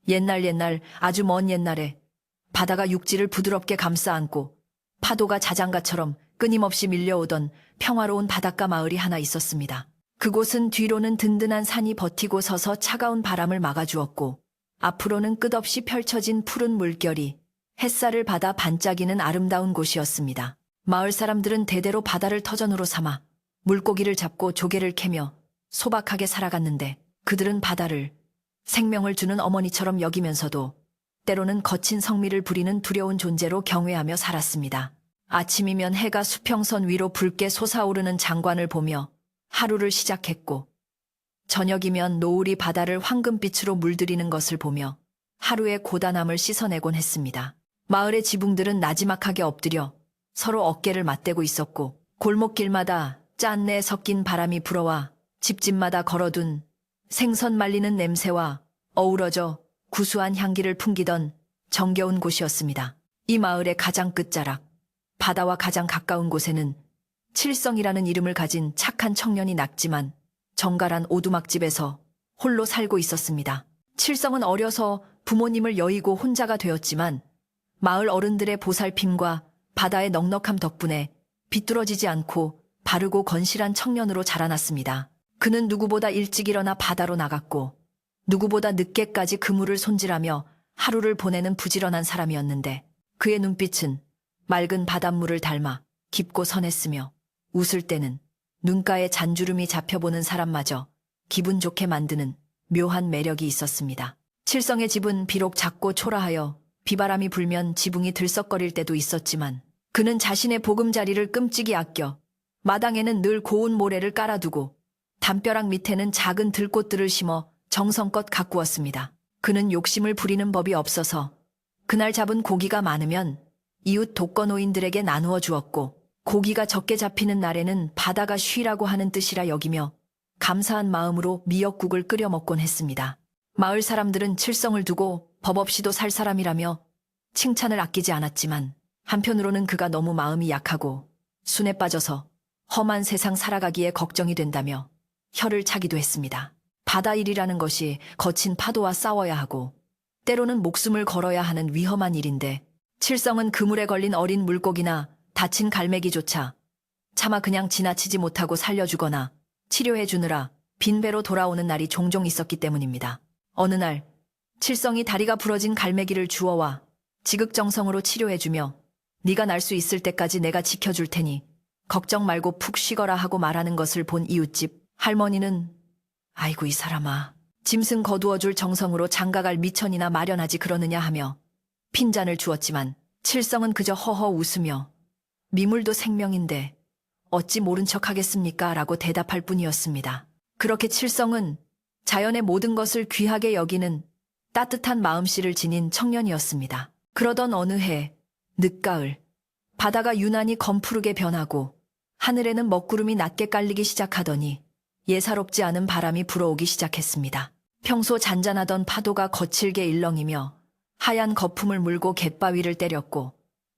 옛날 아주 먼 옛날에 바다가 육지를 부드럽게 감싸 안고 파도가 자장가처럼 끊임없이 밀려오던 평화로운 바닷가 마을이 하나 있었습니다. 그곳은 뒤로는 든든한 산이 버티고 서서 차가운 바람을 막아주었고 앞으로는 끝없이 펼쳐진 푸른 물결이 햇살을 받아 반짝이는 아름다운 곳이었습니다. 마을 사람들은 대대로 바다를 터전으로 삼아 물고기를 잡고 조개를 캐며 소박하게 살아갔는데 그들은 바다를 생명을 주는 어머니처럼 여기면서도 때로는 거친 성미를 부리는 두려운 존재로 경외하며 살았습니다. 아침이면 해가 수평선 위로 붉게 솟아오르는 장관을 보며 하루를 시작했고 저녁이면 노을이 바다를 황금빛으로 물들이는 것을 보며 하루의 고단함을 씻어내곤 했습니다. 마을의 지붕들은 나지막하게 엎드려 서로 어깨를 맞대고 있었고 골목길마다 짠내 섞인 바람이 불어와 집집마다 걸어둔 생선 말리는 냄새와 어우러져 구수한 향기를 풍기던 정겨운 곳이었습니다. 이 마을의 가장 끝자락, 바다와 가장 가까운 곳에는 칠성이라는 이름을 가진 착한 청년이 낙지만 정갈한 오두막집에서 홀로 살고 있었습니다. 칠성은 어려서 부모님을 여의고 혼자가 되었지만 마을 어른들의 보살핌과 바다의 넉넉함 덕분에 비뚤어지지 않고 바르고 건실한 청년으로 자라났습니다. 그는 누구보다 일찍 일어나 바다로 나갔고 누구보다 늦게까지 그물을 손질하며 하루를 보내는 부지런한 사람이었는데 그의 눈빛은 맑은 바닷물을 닮아 깊고 선했으며 웃을 때는 눈가에 잔주름이 잡혀보는 사람마저 기분 좋게 만드는 묘한 매력이 있었습니다. 칠성의 집은 비록 작고 초라하여 비바람이 불면 지붕이 들썩거릴 때도 있었지만 그는 자신의 보금자리를 끔찍이 아껴 마당에는 늘 고운 모래를 깔아두고 담벼락 밑에는 작은 들꽃들을 심어 정성껏 가꾸었습니다. 그는 욕심을 부리는 법이 없어서 그날 잡은 고기가 많으면 이웃 독거노인들에게 나누어 주었고 고기가 적게 잡히는 날에는 바다가 쉬라고 하는 뜻이라 여기며 감사한 마음으로 미역국을 끓여 먹곤 했습니다. 마을 사람들은 칠성을 두고 법 없이도 살 사람이라며 칭찬을 아끼지 않았지만 한편으로는 그가 너무 마음이 약하고 순에 빠져서 험한 세상 살아가기에 걱정이 된다며 혀를 차기도 했습니다. 바다 일이라는 것이 거친 파도와 싸워야 하고 때로는 목숨을 걸어야 하는 위험한 일인데 칠성은 그물에 걸린 어린 물고기나 다친 갈매기조차 차마 그냥 지나치지 못하고 살려주거나 치료해주느라 빈배로 돌아오는 날이 종종 있었기 때문입니다. 어느 날 칠성이 다리가 부러진 갈매기를 주워와 지극정성으로 치료해주며 네가 날 수 있을 때까지 내가 지켜줄 테니 걱정 말고 푹 쉬거라 하고 말하는 것을 본 이웃집 할머니는 아이고 이 사람아 짐승 거두어줄 정성으로 장가갈 미천이나 마련하지 그러느냐 하며 핀잔을 주었지만 칠성은 그저 허허 웃으며 미물도 생명인데 어찌 모른 척 하겠습니까? 라고 대답할 뿐이었습니다. 그렇게 칠성은 자연의 모든 것을 귀하게 여기는 따뜻한 마음씨를 지닌 청년이었습니다. 그러던 어느 해 늦가을 바다가 유난히 검푸르게 변하고 하늘에는 먹구름이 낮게 깔리기 시작하더니 예사롭지 않은 바람이 불어오기 시작했습니다. 평소 잔잔하던 파도가 거칠게 일렁이며 하얀 거품을 물고 갯바위를 때렸고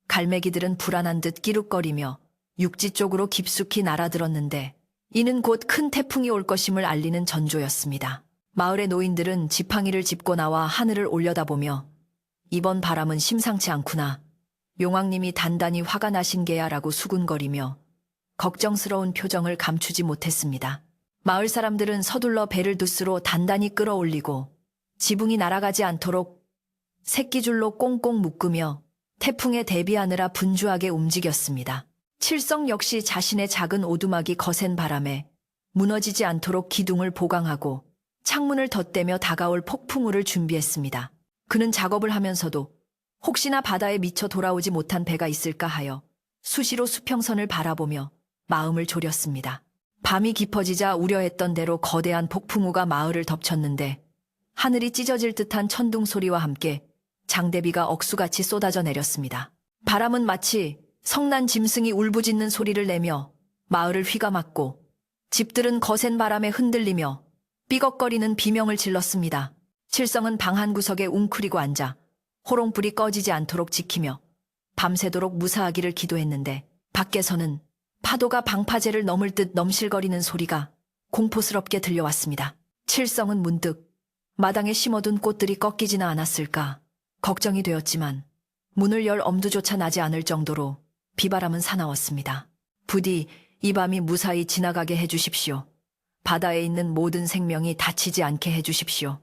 갈매기들은 불안한 듯 끼룩거리며 육지 쪽으로 깊숙이 날아들었는데 이는 곧 큰 태풍이 올 것임을 알리는 전조였습니다. 마을의 노인들은 지팡이를 짚고 나와 하늘을 올려다보며 이번 바람은 심상치 않구나. 용왕님이 단단히 화가 나신 게야 라고 수군거리며 걱정스러운 표정을 감추지 못했습니다. 마을 사람들은 서둘러 배를 돛으로 단단히 끌어올리고 지붕이 날아가지 않도록 새끼줄로 꽁꽁 묶으며 태풍에 대비하느라 분주하게 움직였습니다. 칠성 역시 자신의 작은 오두막이 거센 바람에 무너지지 않도록 기둥을 보강하고 창문을 덧대며 다가올 폭풍우를 준비했습니다. 그는 작업을 하면서도 혹시나 바다에 미쳐 돌아오지 못한 배가 있을까 하여 수시로 수평선을 바라보며 마음을 졸였습니다. 밤이 깊어지자 우려했던 대로 거대한 폭풍우가 마을을 덮쳤는데 하늘이 찢어질 듯한 천둥 소리와 함께 장대비가 억수같이 쏟아져 내렸습니다. 바람은 마치 성난 짐승이 울부짖는 소리를 내며 마을을 휘감았고 집들은 거센 바람에 흔들리며 삐걱거리는 비명을 질렀습니다. 칠성은 방 한 구석에 웅크리고 앉아 호롱불이 꺼지지 않도록 지키며 밤새도록 무사하기를 기도했는데 밖에서는 파도가 방파제를 넘을 듯 넘실거리는 소리가 공포스럽게 들려왔습니다. 칠성은 문득 마당에 심어둔 꽃들이 꺾이지나 않았을까 걱정이 되었지만 문을 열 엄두조차 나지 않을 정도로 비바람은 사나웠습니다. 부디 이 밤이 무사히 지나가게 해주십시오. 바다에 있는 모든 생명이 다치지 않게 해주십시오.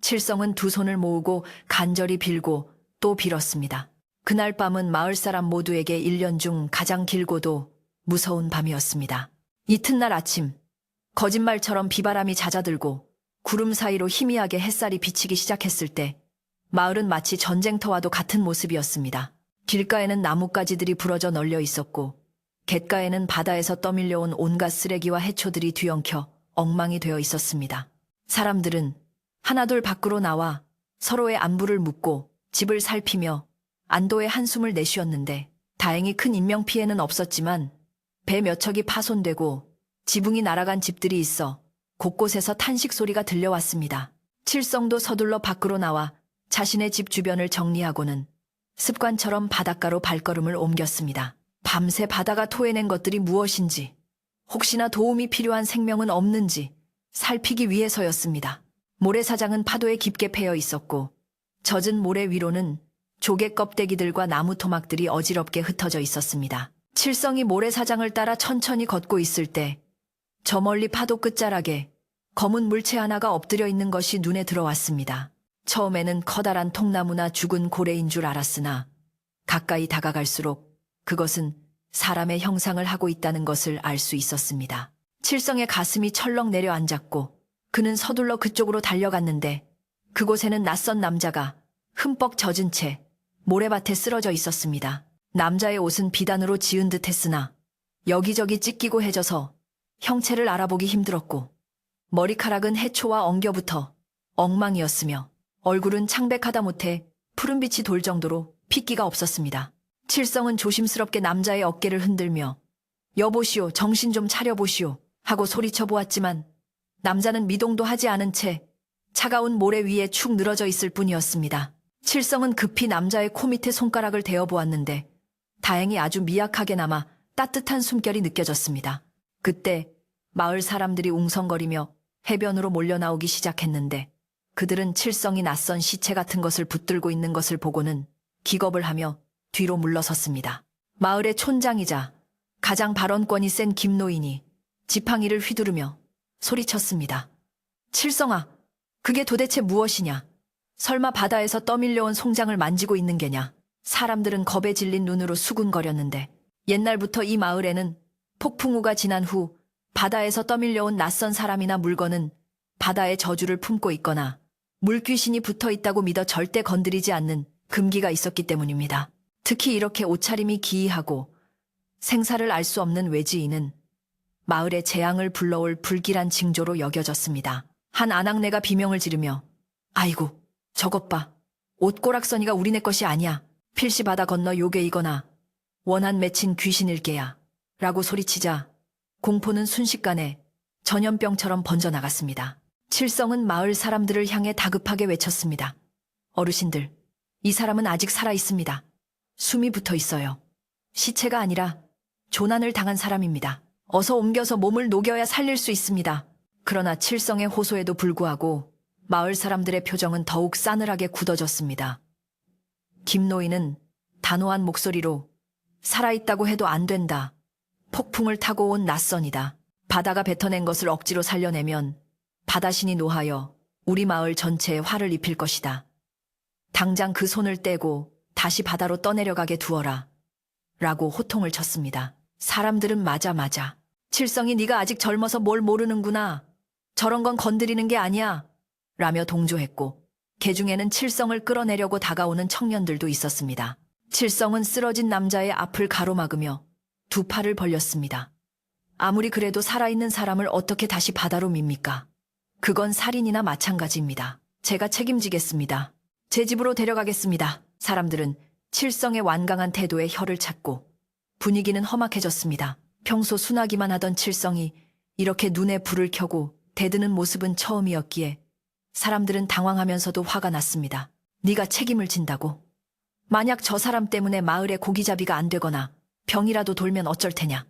칠성은 두 손을 모으고 간절히 빌고 또 빌었습니다. 그날 밤은 마을 사람 모두에게 1년 중 가장 길고도 무서운 밤이었습니다. 이튿날 아침, 거짓말처럼 비바람이 잦아들고 구름 사이로 희미하게 햇살이 비치기 시작했을 때 마을은 마치 전쟁터와도 같은 모습이었습니다. 길가에는 나뭇가지들이 부러져 널려 있었고 갯가에는 바다에서 떠밀려온 온갖 쓰레기와 해초들이 뒤엉켜 엉망이 되어 있었습니다. 사람들은 하나둘 밖으로 나와 서로의 안부를 묻고 집을 살피며 안도의 한숨을 내쉬었는데 다행히 큰 인명피해는 없었지만 배 몇 척이 파손되고 지붕이 날아간 집들이 있어 곳곳에서 탄식 소리가 들려왔습니다. 칠성도 서둘러 밖으로 나와 자신의 집 주변을 정리하고는 습관처럼 바닷가로 발걸음을 옮겼습니다. 밤새 바다가 토해낸 것들이 무엇인지, 혹시나 도움이 필요한 생명은 없는지 살피기 위해서였습니다. 모래사장은 파도에 깊게 패여 있었고 젖은 모래 위로는 조개 껍데기들과 나무 토막들이 어지럽게 흩어져 있었습니다. 칠성이 모래사장을 따라 천천히 걷고 있을 때 저 멀리 파도 끝자락에 검은 물체 하나가 엎드려 있는 것이 눈에 들어왔습니다. 처음에는 커다란 통나무나 죽은 고래인 줄 알았으나 가까이 다가갈수록 그것은 사람의 형상을 하고 있다는 것을 알 수 있었습니다. 칠성의 가슴이 철렁 내려앉았고 그는 서둘러 그쪽으로 달려갔는데 그곳에는 낯선 남자가 흠뻑 젖은 채 모래밭에 쓰러져 있었습니다. 남자의 옷은 비단으로 지은 듯 했으나 여기저기 찢기고 해져서 형체를 알아보기 힘들었고 머리카락은 해초와 엉겨붙어 엉망이었으며 얼굴은 창백하다 못해 푸른빛이 돌 정도로 핏기가 없었습니다. 칠성은 조심스럽게 남자의 어깨를 흔들며 여보시오, 정신 좀 차려보시오 하고 소리쳐 보았지만 남자는 미동도 하지 않은 채 차가운 모래 위에 축 늘어져 있을 뿐이었습니다. 칠성은 급히 남자의 코 밑에 손가락을 대어 보았는데 다행히 아주 미약하게나마 따뜻한 숨결이 느껴졌습니다. 그때 마을 사람들이 웅성거리며 해변으로 몰려나오기 시작했는데 그들은 칠성이 낯선 시체 같은 것을 붙들고 있는 것을 보고는 기겁을 하며 뒤로 물러섰습니다. 마을의 촌장이자 가장 발언권이 센 김노인이 지팡이를 휘두르며 소리쳤습니다. 칠성아, 그게 도대체 무엇이냐? 설마 바다에서 떠밀려온 송장을 만지고 있는 게냐? 사람들은 겁에 질린 눈으로 수군거렸는데 옛날부터 이 마을에는 폭풍우가 지난 후 바다에서 떠밀려온 낯선 사람이나 물건은 바다의 저주를 품고 있거나 물귀신이 붙어 있다고 믿어 절대 건드리지 않는 금기가 있었기 때문입니다. 특히 이렇게 옷차림이 기이하고 생사를 알 수 없는 외지인은 마을의 재앙을 불러올 불길한 징조로 여겨졌습니다. 한 아낙네가 비명을 지르며 아이고, 저것 봐. 옷꼬락서니가 우리네 것이 아니야. 필시 바다 건너 요괴이거나 원한 맺힌 귀신일 게야. 라고 소리치자 공포는 순식간에 전염병처럼 번져나갔습니다. 칠성은 마을 사람들을 향해 다급하게 외쳤습니다. 어르신들, 이 사람은 아직 살아있습니다. 숨이 붙어 있어요. 시체가 아니라 조난을 당한 사람입니다. 어서 옮겨서 몸을 녹여야 살릴 수 있습니다. 그러나 칠성의 호소에도 불구하고 마을 사람들의 표정은 더욱 싸늘하게 굳어졌습니다. 김노인은 단호한 목소리로 살아있다고 해도 안 된다. 폭풍을 타고 온 낯선이다. 바다가 뱉어낸 것을 억지로 살려내면 바다신이 노하여 우리 마을 전체에 화를 입힐 것이다. 당장 그 손을 떼고 다시 바다로 떠내려가게 두어라. 라고 호통을 쳤습니다. 사람들은 맞아. 칠성이 네가 아직 젊어서 뭘 모르는구나. 저런 건 건드리는 게 아니야. 라며 동조했고 개 중에는 칠성을 끌어내려고 다가오는 청년들도 있었습니다. 칠성은 쓰러진 남자의 앞을 가로막으며 두 팔을 벌렸습니다. 아무리 그래도 살아있는 사람을 어떻게 다시 바다로 밉니까? 그건 살인이나 마찬가지입니다. 제가 책임지겠습니다. 제 집으로 데려가겠습니다. 사람들은 칠성의 완강한 태도에 혀를 찾고 분위기는 험악해졌습니다. 평소 순하기만 하던 칠성이 이렇게 눈에 불을 켜고 대드는 모습은 처음이었기에 사람들은 당황하면서도 화가 났습니다. 네가 책임을 진다고? 만약 저 사람 때문에 마을에 고기잡이가 안 되거나 병이라도 돌면 어쩔 테냐?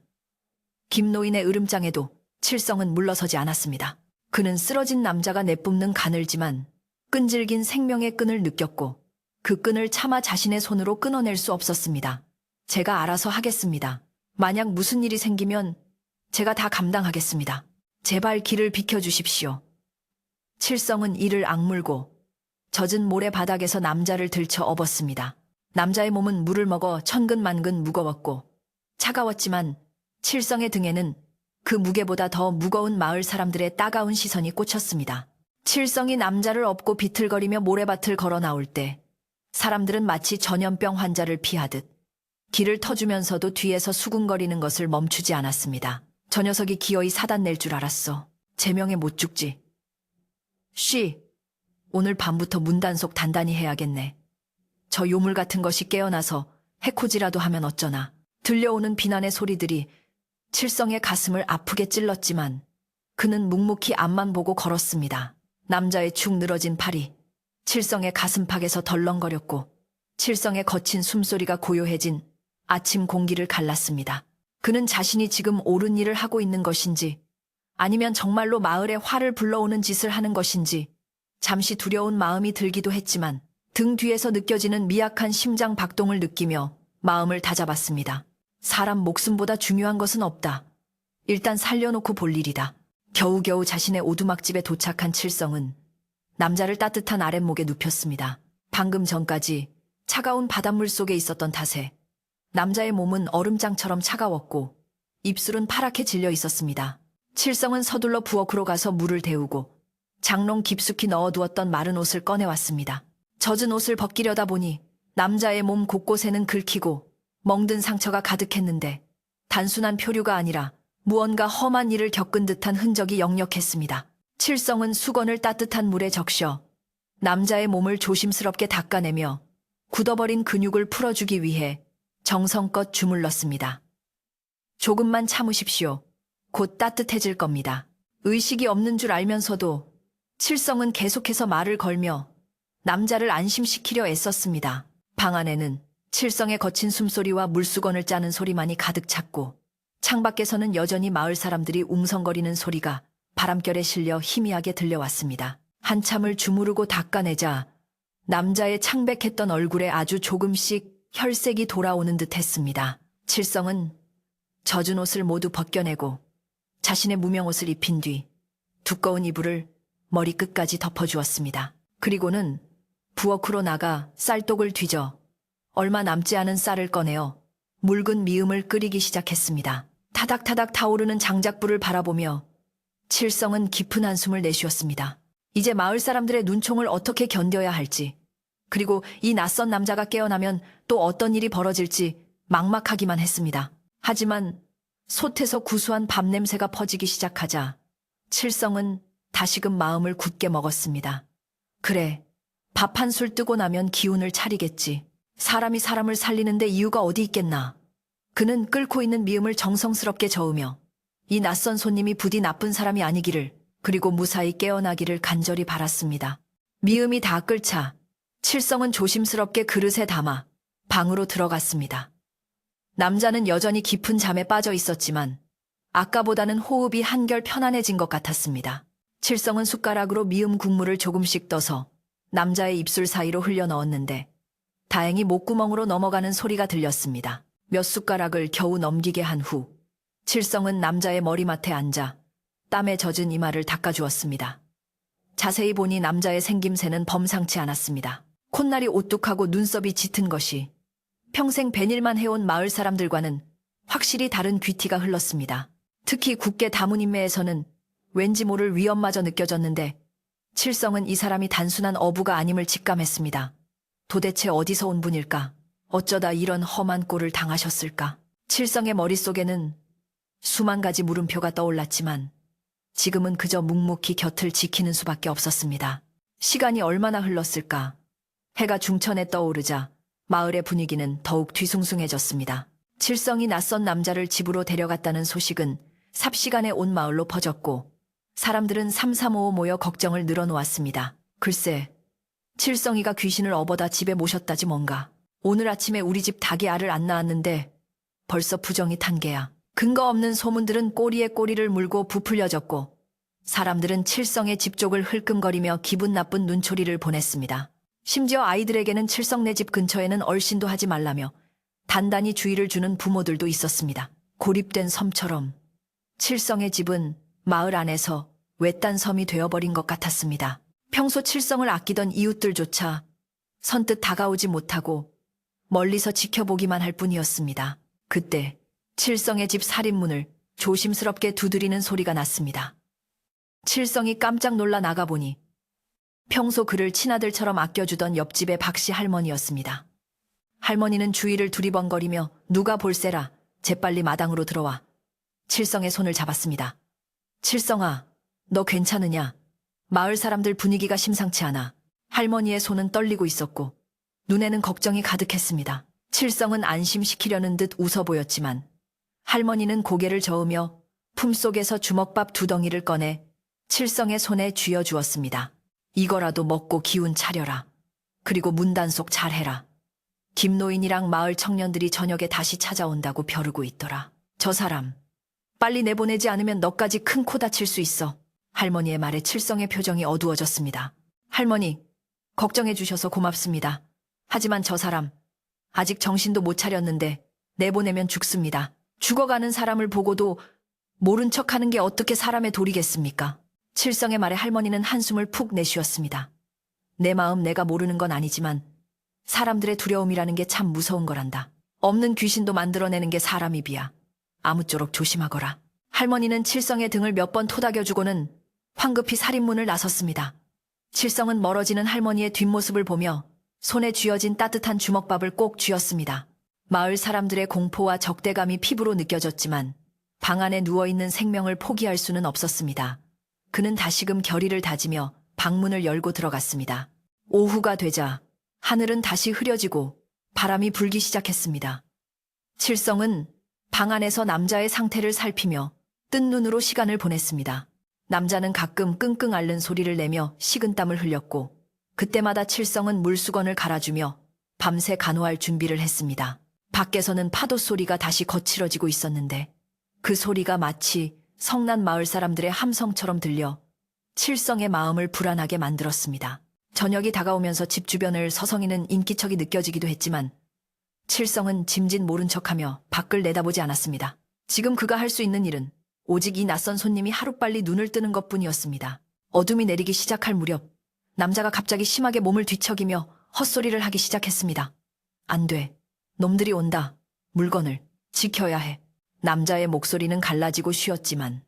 김노인의 으름장에도 칠성은 물러서지 않았습니다. 그는 쓰러진 남자가 내뿜는 가늘지만 끈질긴 생명의 끈을 느꼈고 그 끈을 차마 자신의 손으로 끊어낼 수 없었습니다. 제가 알아서 하겠습니다. 만약 무슨 일이 생기면 제가 다 감당하겠습니다. 제발 길을 비켜주십시오. 칠성은 이를 악물고 젖은 모래바닥에서 남자를 들쳐 업었습니다. 남자의 몸은 물을 먹어 천근만근 무거웠고 차가웠지만 칠성의 등에는 그 무게보다 더 무거운 마을 사람들의 따가운 시선이 꽂혔습니다. 칠성이 남자를 업고 비틀거리며 모래밭을 걸어 나올 때 사람들은 마치 전염병 환자를 피하듯 길을 터주면서도 뒤에서 수군거리는 것을 멈추지 않았습니다. 저 녀석이 기어이 사단 낼 줄 알았어. 제명에 못 죽지. 쉬. 오늘 밤부터 문단속 단단히 해야겠네. 저 요물 같은 것이 깨어나서 해코지라도 하면 어쩌나. 들려오는 비난의 소리들이 칠성의 가슴을 아프게 찔렀지만 그는 묵묵히 앞만 보고 걸었습니다. 남자의 축 늘어진 팔이 칠성의 가슴팍에서 덜렁거렸고 칠성의 거친 숨소리가 고요해진 아침 공기를 갈랐습니다. 그는 자신이 지금 옳은 일을 하고 있는 것인지 아니면 정말로 마을에 화를 불러오는 짓을 하는 것인지 잠시 두려운 마음이 들기도 했지만 등 뒤에서 느껴지는 미약한 심장 박동을 느끼며 마음을 다잡았습니다. 사람 목숨보다 중요한 것은 없다. 일단 살려놓고 볼 일이다. 겨우겨우 자신의 오두막집에 도착한 칠성은 남자를 따뜻한 아랫목에 눕혔습니다. 방금 전까지 차가운 바닷물 속에 있었던 탓에 남자의 몸은 얼음장처럼 차가웠고 입술은 파랗게 질려 있었습니다. 칠성은 서둘러 부엌으로 가서 물을 데우고 장롱 깊숙이 넣어두었던 마른 옷을 꺼내왔습니다. 젖은 옷을 벗기려다 보니 남자의 몸 곳곳에는 긁히고 멍든 상처가 가득했는데 단순한 표류가 아니라 무언가 험한 일을 겪은 듯한 흔적이 역력했습니다. 칠성은 수건을 따뜻한 물에 적셔 남자의 몸을 조심스럽게 닦아내며 굳어버린 근육을 풀어주기 위해 정성껏 주물렀습니다. 조금만 참으십시오. 곧 따뜻해질 겁니다. 의식이 없는 줄 알면서도 칠성은 계속해서 말을 걸며 남자를 안심시키려 애썼습니다. 방 안에는 칠성의 거친 숨소리와 물수건을 짜는 소리만이 가득 찼고 창밖에서는 여전히 마을 사람들이 웅성거리는 소리가 바람결에 실려 희미하게 들려왔습니다. 한참을 주무르고 닦아내자 남자의 창백했던 얼굴에 아주 조금씩 혈색이 돌아오는 듯 했습니다. 칠성은 젖은 옷을 모두 벗겨내고 자신의 무명옷을 입힌 뒤 두꺼운 이불을 머리끝까지 덮어주었습니다. 그리고는 부엌으로 나가 쌀독을 뒤져 얼마 남지 않은 쌀을 꺼내어 묽은 미음을 끓이기 시작했습니다. 타닥타닥 타오르는 장작불을 바라보며 칠성은 깊은 한숨을 내쉬었습니다. 이제 마을 사람들의 눈총을 어떻게 견뎌야 할지, 그리고 이 낯선 남자가 깨어나면 또 어떤 일이 벌어질지 막막하기만 했습니다. 하지만 솥에서 구수한 밥 냄새가 퍼지기 시작하자 칠성은 다시금 마음을 굳게 먹었습니다. 그래, 밥 한 술 뜨고 나면 기운을 차리겠지. 사람이 사람을 살리는데 이유가 어디 있겠나. 그는 끓고 있는 미음을 정성스럽게 저으며 이 낯선 손님이 부디 나쁜 사람이 아니기를, 그리고 무사히 깨어나기를 간절히 바랐습니다. 미음이 다 끓자 칠성은 조심스럽게 그릇에 담아 방으로 들어갔습니다. 남자는 여전히 깊은 잠에 빠져 있었지만 아까보다는 호흡이 한결 편안해진 것 같았습니다. 칠성은 숟가락으로 미음 국물을 조금씩 떠서 남자의 입술 사이로 흘려 넣었는데 다행히 목구멍으로 넘어가는 소리가 들렸습니다. 몇 숟가락을 겨우 넘기게 한 후 칠성은 남자의 머리맡에 앉아 땀에 젖은 이마를 닦아주었습니다. 자세히 보니 남자의 생김새는 범상치 않았습니다. 콧날이 오뚝하고 눈썹이 짙은 것이 평생 벤일만 해온 마을 사람들과는 확실히 다른 귀티가 흘렀습니다. 특히 굳게 담은 인매에서는 왠지 모를 위험마저 느껴졌는데 칠성은 이 사람이 단순한 어부가 아님을 직감했습니다. 도대체 어디서 온 분일까? 어쩌다 이런 험한 꼴을 당하셨을까? 칠성의 머릿속에는 수만 가지 물음표가 떠올랐지만 지금은 그저 묵묵히 곁을 지키는 수밖에 없었습니다. 시간이 얼마나 흘렀을까? 해가 중천에 떠오르자 마을의 분위기는 더욱 뒤숭숭해졌습니다. 칠성이 낯선 남자를 집으로 데려갔다는 소식은 삽시간에 온 마을로 퍼졌고 사람들은 삼삼오오 모여 걱정을 늘어놓았습니다. 글쎄, 칠성이가 귀신을 업어다 집에 모셨다지 뭔가. 오늘 아침에 우리 집 닭이 알을 안 낳았는데 벌써 부정이 탄 게야. 근거 없는 소문들은 꼬리에 꼬리를 물고 부풀려졌고 사람들은 칠성의 집 쪽을 흘끔거리며 기분 나쁜 눈초리를 보냈습니다. 심지어 아이들에게는 칠성네 집 근처에는 얼씬도 하지 말라며 단단히 주의를 주는 부모들도 있었습니다. 고립된 섬처럼 칠성의 집은 마을 안에서 외딴 섬이 되어버린 것 같았습니다. 평소 칠성을 아끼던 이웃들조차 선뜻 다가오지 못하고 멀리서 지켜보기만 할 뿐이었습니다. 그때 칠성의 집 살인문을 조심스럽게 두드리는 소리가 났습니다. 칠성이 깜짝 놀라 나가보니 평소 그를 친아들처럼 아껴주던 옆집의 박씨 할머니였습니다. 할머니는 주위를 두리번거리며 누가 볼세라 재빨리 마당으로 들어와 칠성의 손을 잡았습니다. 칠성아, 너 괜찮으냐? 마을 사람들 분위기가 심상치 않아. 할머니의 손은 떨리고 있었고 눈에는 걱정이 가득했습니다. 칠성은 안심시키려는 듯 웃어 보였지만 할머니는 고개를 저으며 품속에서 주먹밥 2덩이를 꺼내 칠성의 손에 쥐어주었습니다. 이거라도 먹고 기운 차려라. 그리고 문단속 잘해라. 김노인이랑 마을 청년들이 저녁에 다시 찾아온다고 벼르고 있더라. 저 사람 빨리 내보내지 않으면 너까지 큰 코 다칠 수 있어. 할머니의 말에 칠성의 표정이 어두워졌습니다. 할머니, 걱정해 주셔서 고맙습니다. 하지만 저 사람 아직 정신도 못 차렸는데 내보내면 죽습니다. 죽어가는 사람을 보고도 모른 척하는 게 어떻게 사람의 도리겠습니까? 칠성의 말에 할머니는 한숨을 푹 내쉬었습니다. 내 마음 내가 모르는 건 아니지만 사람들의 두려움이라는 게 참 무서운 거란다. 없는 귀신도 만들어내는 게 사람이 비야. 아무쪼록 조심하거라. 할머니는 칠성의 등을 몇 번 토닥여주고는 황급히 살인문을 나섰습니다. 칠성은 멀어지는 할머니의 뒷모습을 보며 손에 쥐어진 따뜻한 주먹밥을 꼭 쥐었습니다. 마을 사람들의 공포와 적대감이 피부로 느껴졌지만 방 안에 누워있는 생명을 포기할 수는 없었습니다. 그는 다시금 결의를 다지며 방문을 열고 들어갔습니다. 오후가 되자 하늘은 다시 흐려지고 바람이 불기 시작했습니다. 칠성은 방 안에서 남자의 상태를 살피며 뜬 눈으로 시간을 보냈습니다. 남자는 가끔 끙끙 앓는 소리를 내며 식은땀을 흘렸고 그때마다 칠성은 물수건을 갈아주며 밤새 간호할 준비를 했습니다. 밖에서는 파도 소리가 다시 거칠어지고 있었는데 그 소리가 마치 성난 마을 사람들의 함성처럼 들려 칠성의 마음을 불안하게 만들었습니다. 저녁이 다가오면서 집 주변을 서성이는 인기척이 느껴지기도 했지만 칠성은 짐짓 모른 척하며 밖을 내다보지 않았습니다. 지금 그가 할 수 있는 일은 오직 이 낯선 손님이 하루빨리 눈을 뜨는 것뿐이었습니다. 어둠이 내리기 시작할 무렵 남자가 갑자기 심하게 몸을 뒤척이며 헛소리를 하기 시작했습니다. 안 돼. 놈들이 온다. 물건을 지켜야 해. 남자의 목소리는 갈라지고 쉬었지만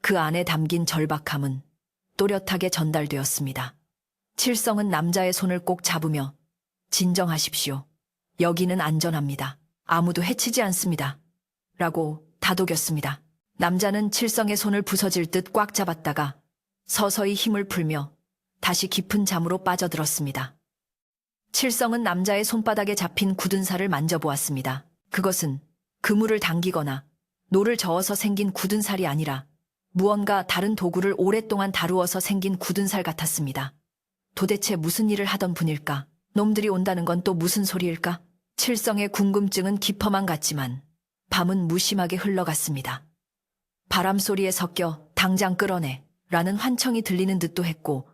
그 안에 담긴 절박함은 또렷하게 전달되었습니다. 칠성은 남자의 손을 꼭 잡으며 진정하십시오. 여기는 안전합니다. 아무도 해치지 않습니다. 라고 다독였습니다. 남자는 칠성의 손을 부서질 듯 꽉 잡았다가 서서히 힘을 풀며 다시 깊은 잠으로 빠져들었습니다. 칠성은 남자의 손바닥에 잡힌 굳은 살을 만져보았습니다. 그것은 그물을 당기거나 노를 저어서 생긴 굳은 살이 아니라 무언가 다른 도구를 오랫동안 다루어서 생긴 굳은 살 같았습니다. 도대체 무슨 일을 하던 분일까? 놈들이 온다는 건 또 무슨 소리일까? 칠성의 궁금증은 깊어만 갔지만 밤은 무심하게 흘러갔습니다. 바람 소리에 섞여 당장 끌어내 라는 환청이 들리는 듯도 했고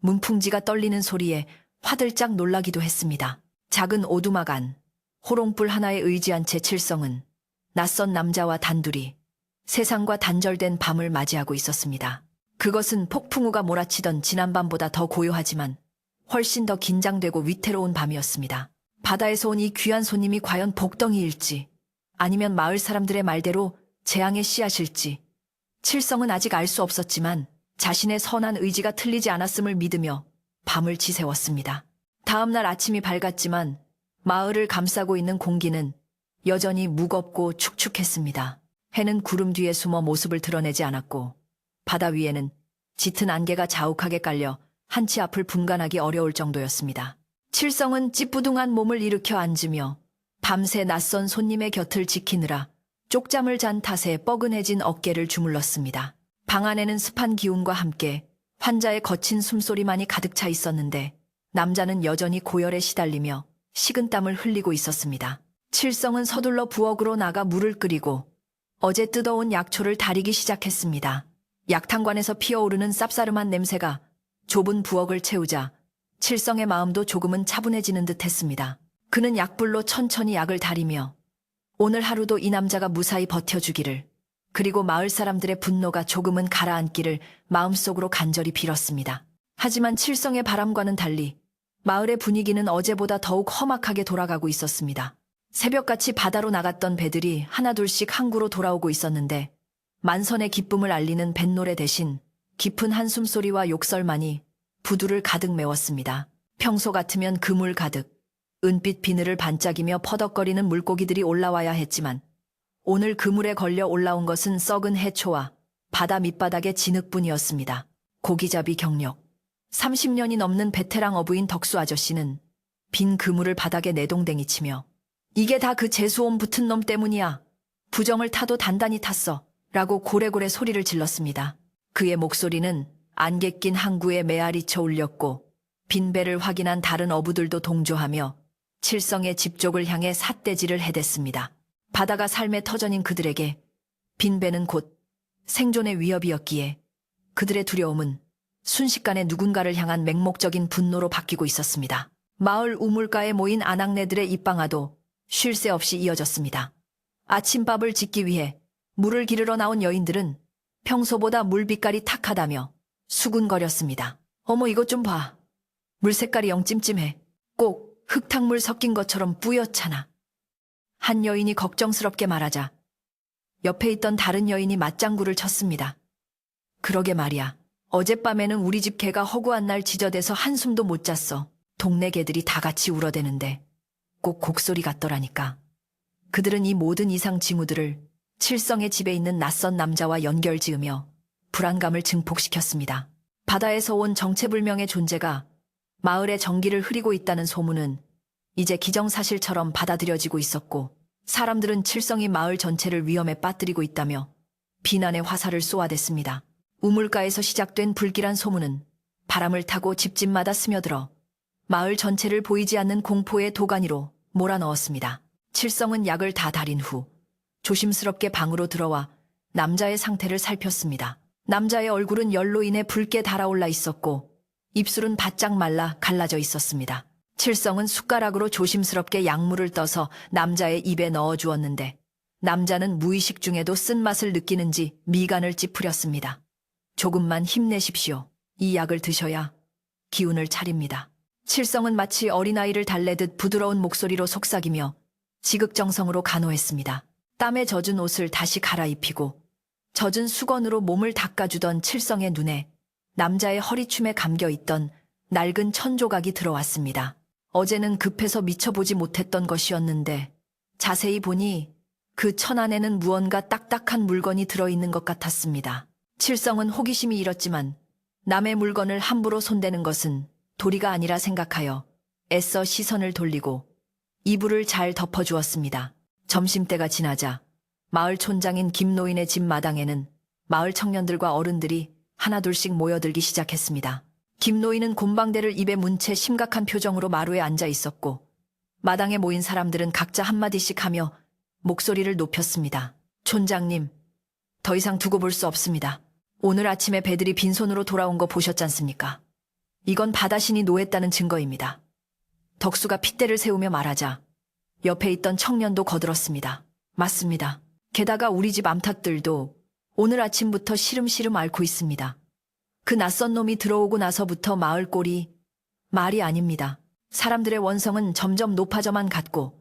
문풍지가 떨리는 소리에 화들짝 놀라기도 했습니다. 작은 오두막 안 호롱불 하나에 의지한 채 칠성은 낯선 남자와 단둘이 세상과 단절된 밤을 맞이하고 있었습니다. 그것은 폭풍우가 몰아치던 지난밤보다 더 고요하지만 훨씬 더 긴장되고 위태로운 밤이었습니다. 바다에서 온 이 귀한 손님이 과연 복덩이일지 아니면 마을 사람들의 말대로 재앙의 씨앗일지 칠성은 아직 알 수 없었지만 자신의 선한 의지가 틀리지 않았음을 믿으며 밤을 지새웠습니다. 다음 날 아침이 밝았지만 마을을 감싸고 있는 공기는 여전히 무겁고 축축했습니다. 해는 구름 뒤에 숨어 모습을 드러내지 않았고 바다 위에는 짙은 안개가 자욱하게 깔려 한치 앞을 분간하기 어려울 정도였습니다. 칠성은 찌뿌둥한 몸을 일으켜 앉으며 밤새 낯선 손님의 곁을 지키느라 쪽잠을 잔 탓에 뻐근해진 어깨를 주물렀습니다. 방 안에는 습한 기운과 함께 환자의 거친 숨소리만이 가득 차 있었는데 남자는 여전히 고열에 시달리며 식은땀을 흘리고 있었습니다. 칠성은 서둘러 부엌으로 나가 물을 끓이고 어제 뜯어온 약초를 다리기 시작했습니다. 약탕관에서 피어오르는 쌉싸름한 냄새가 좁은 부엌을 채우자 칠성의 마음도 조금은 차분해지는 듯 했습니다. 그는 약불로 천천히 약을 다리며 오늘 하루도 이 남자가 무사히 버텨주기를, 그리고 마을 사람들의 분노가 조금은 가라앉기를 마음속으로 간절히 빌었습니다. 하지만 칠성의 바람과는 달리 마을의 분위기는 어제보다 더욱 험악하게 돌아가고 있었습니다. 새벽같이 바다로 나갔던 배들이 하나둘씩 항구로 돌아오고 있었는데 만선의 기쁨을 알리는 뱃노래 대신 깊은 한숨소리와 욕설만이 부두를 가득 메웠습니다. 평소 같으면 그물 가득 은빛 비늘을 반짝이며 퍼덕거리는 물고기들이 올라와야 했지만 오늘 그물에 걸려 올라온 것은 썩은 해초와 바다 밑바닥의 진흙뿐이었습니다. 고기잡이 경력 30년이 넘는 베테랑 어부인 덕수 아저씨는 빈 그물을 바닥에 내동댕이 치며 이게 다 그 재수옴 붙은 놈 때문이야. 부정을 타도 단단히 탔어. 라고 고래고래 소리를 질렀습니다. 그의 목소리는 안개 낀 항구에 메아리쳐 울렸고 빈배를 확인한 다른 어부들도 동조하며 칠성의 집족을 향해 삿대질을 해댔습니다. 바다가 삶의 터전인 그들에게 빈배는 곧 생존의 위협이었기에 그들의 두려움은 순식간에 누군가를 향한 맹목적인 분노로 바뀌고 있었습니다. 마을 우물가에 모인 아낙네들의 입방아도 쉴 새 없이 이어졌습니다. 아침밥을 짓기 위해 물을 기르러 나온 여인들은 평소보다 물 빛깔이 탁하다며 수군거렸습니다. 어머 이것 좀 봐. 물 색깔이 영 찜찜해. 꼭 흙탕물 섞인 것처럼 뿌옇잖아. 한 여인이 걱정스럽게 말하자 옆에 있던 다른 여인이 맞장구를 쳤습니다. 그러게 말이야. 어젯밤에는 우리 집 개가 허구한 날 지저대서 한숨도 못 잤어. 동네 개들이 다 같이 울어대는데 꼭 곡소리 같더라니까. 그들은 이 모든 이상 징후들을 칠성의 집에 있는 낯선 남자와 연결지으며 불안감을 증폭시켰습니다. 바다에서 온 정체불명의 존재가 마을의 정기를 흐리고 있다는 소문은 이제 기정사실처럼 받아들여지고 있었고 사람들은 칠성이 마을 전체를 위험에 빠뜨리고 있다며 비난의 화살을 쏘아댔습니다. 우물가에서 시작된 불길한 소문은 바람을 타고 집집마다 스며들어 마을 전체를 보이지 않는 공포의 도가니로 몰아넣었습니다. 칠성은 약을 다 달인 후 조심스럽게 방으로 들어와 남자의 상태를 살폈습니다. 남자의 얼굴은 열로 인해 붉게 달아올라 있었고 입술은 바짝 말라 갈라져 있었습니다. 칠성은 숟가락으로 조심스럽게 약물을 떠서 남자의 입에 넣어주었는데 남자는 무의식 중에도 쓴맛을 느끼는지 미간을 찌푸렸습니다. 조금만 힘내십시오. 이 약을 드셔야 기운을 차립니다. 칠성은 마치 어린아이를 달래듯 부드러운 목소리로 속삭이며 지극정성으로 간호했습니다. 땀에 젖은 옷을 다시 갈아입히고 젖은 수건으로 몸을 닦아주던 칠성의 눈에 남자의 허리춤에 감겨있던 낡은 천조각이 들어왔습니다. 어제는 급해서 미쳐보지 못했던 것이었는데 자세히 보니 그 천 안에는 무언가 딱딱한 물건이 들어있는 것 같았습니다. 칠성은 호기심이 일었지만 남의 물건을 함부로 손대는 것은 도리가 아니라 생각하여 애써 시선을 돌리고 이불을 잘 덮어주었습니다. 점심때가 지나자 마을 촌장인 김노인의 집 마당에는 마을 청년들과 어른들이 하나둘씩 모여들기 시작했습니다. 김노인은 곰방대를 입에 문 채 심각한 표정으로 마루에 앉아 있었고 마당에 모인 사람들은 각자 한마디씩 하며 목소리를 높였습니다. 촌장님, 더 이상 두고 볼 수 없습니다. 오늘 아침에 배들이 빈손으로 돌아온 거 보셨지 않습니까? 이건 바다신이 노했다는 증거입니다. 덕수가 핏대를 세우며 말하자 옆에 있던 청년도 거들었습니다. 맞습니다. 게다가 우리 집 암탉들도 오늘 아침부터 시름시름 앓고 있습니다. 그 낯선 놈이 들어오고 나서부터 마을 꼴이 말이 아닙니다. 사람들의 원성은 점점 높아져만 갔고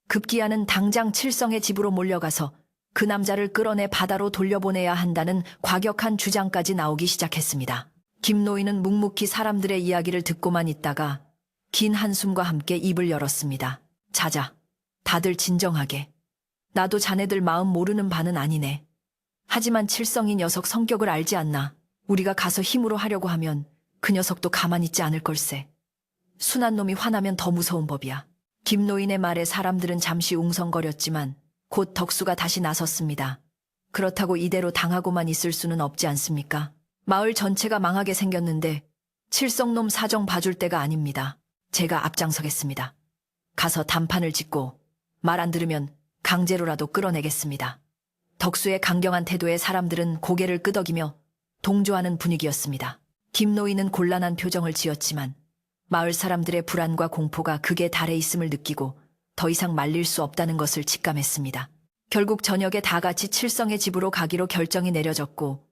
급기야는 당장 칠성의 집으로 몰려가서 그 남자를 끌어내 바다로 돌려보내야 한다는 과격한 주장까지 나오기 시작했습니다. 김노인은 묵묵히 사람들의 이야기를 듣고만 있다가 긴 한숨과 함께 입을 열었습니다. 자자, 다들 진정하게. 나도 자네들 마음 모르는 바는 아니네. 하지만 칠성이 녀석 성격을 알지 않나. 우리가 가서 힘으로 하려고 하면 그 녀석도 가만히 있지 않을 걸세. 순한 놈이 화나면 더 무서운 법이야. 김노인의 말에 사람들은 잠시 웅성거렸지만 곧 덕수가 다시 나섰습니다. 그렇다고 이대로 당하고만 있을 수는 없지 않습니까? 마을 전체가 망하게 생겼는데 칠성놈 사정 봐줄 때가 아닙니다. 제가 앞장서겠습니다. 가서 단판을 짓고 말 안 들으면 강제로라도 끌어내겠습니다. 덕수의 강경한 태도에 사람들은 고개를 끄덕이며 동조하는 분위기였습니다. 김노인은 곤란한 표정을 지었지만 마을 사람들의 불안과 공포가 극에 달해 있음을 느끼고 더 이상 말릴 수 없다는 것을 직감했습니다. 결국 저녁에 다 같이 칠성의 집으로 가기로 결정이 내려졌고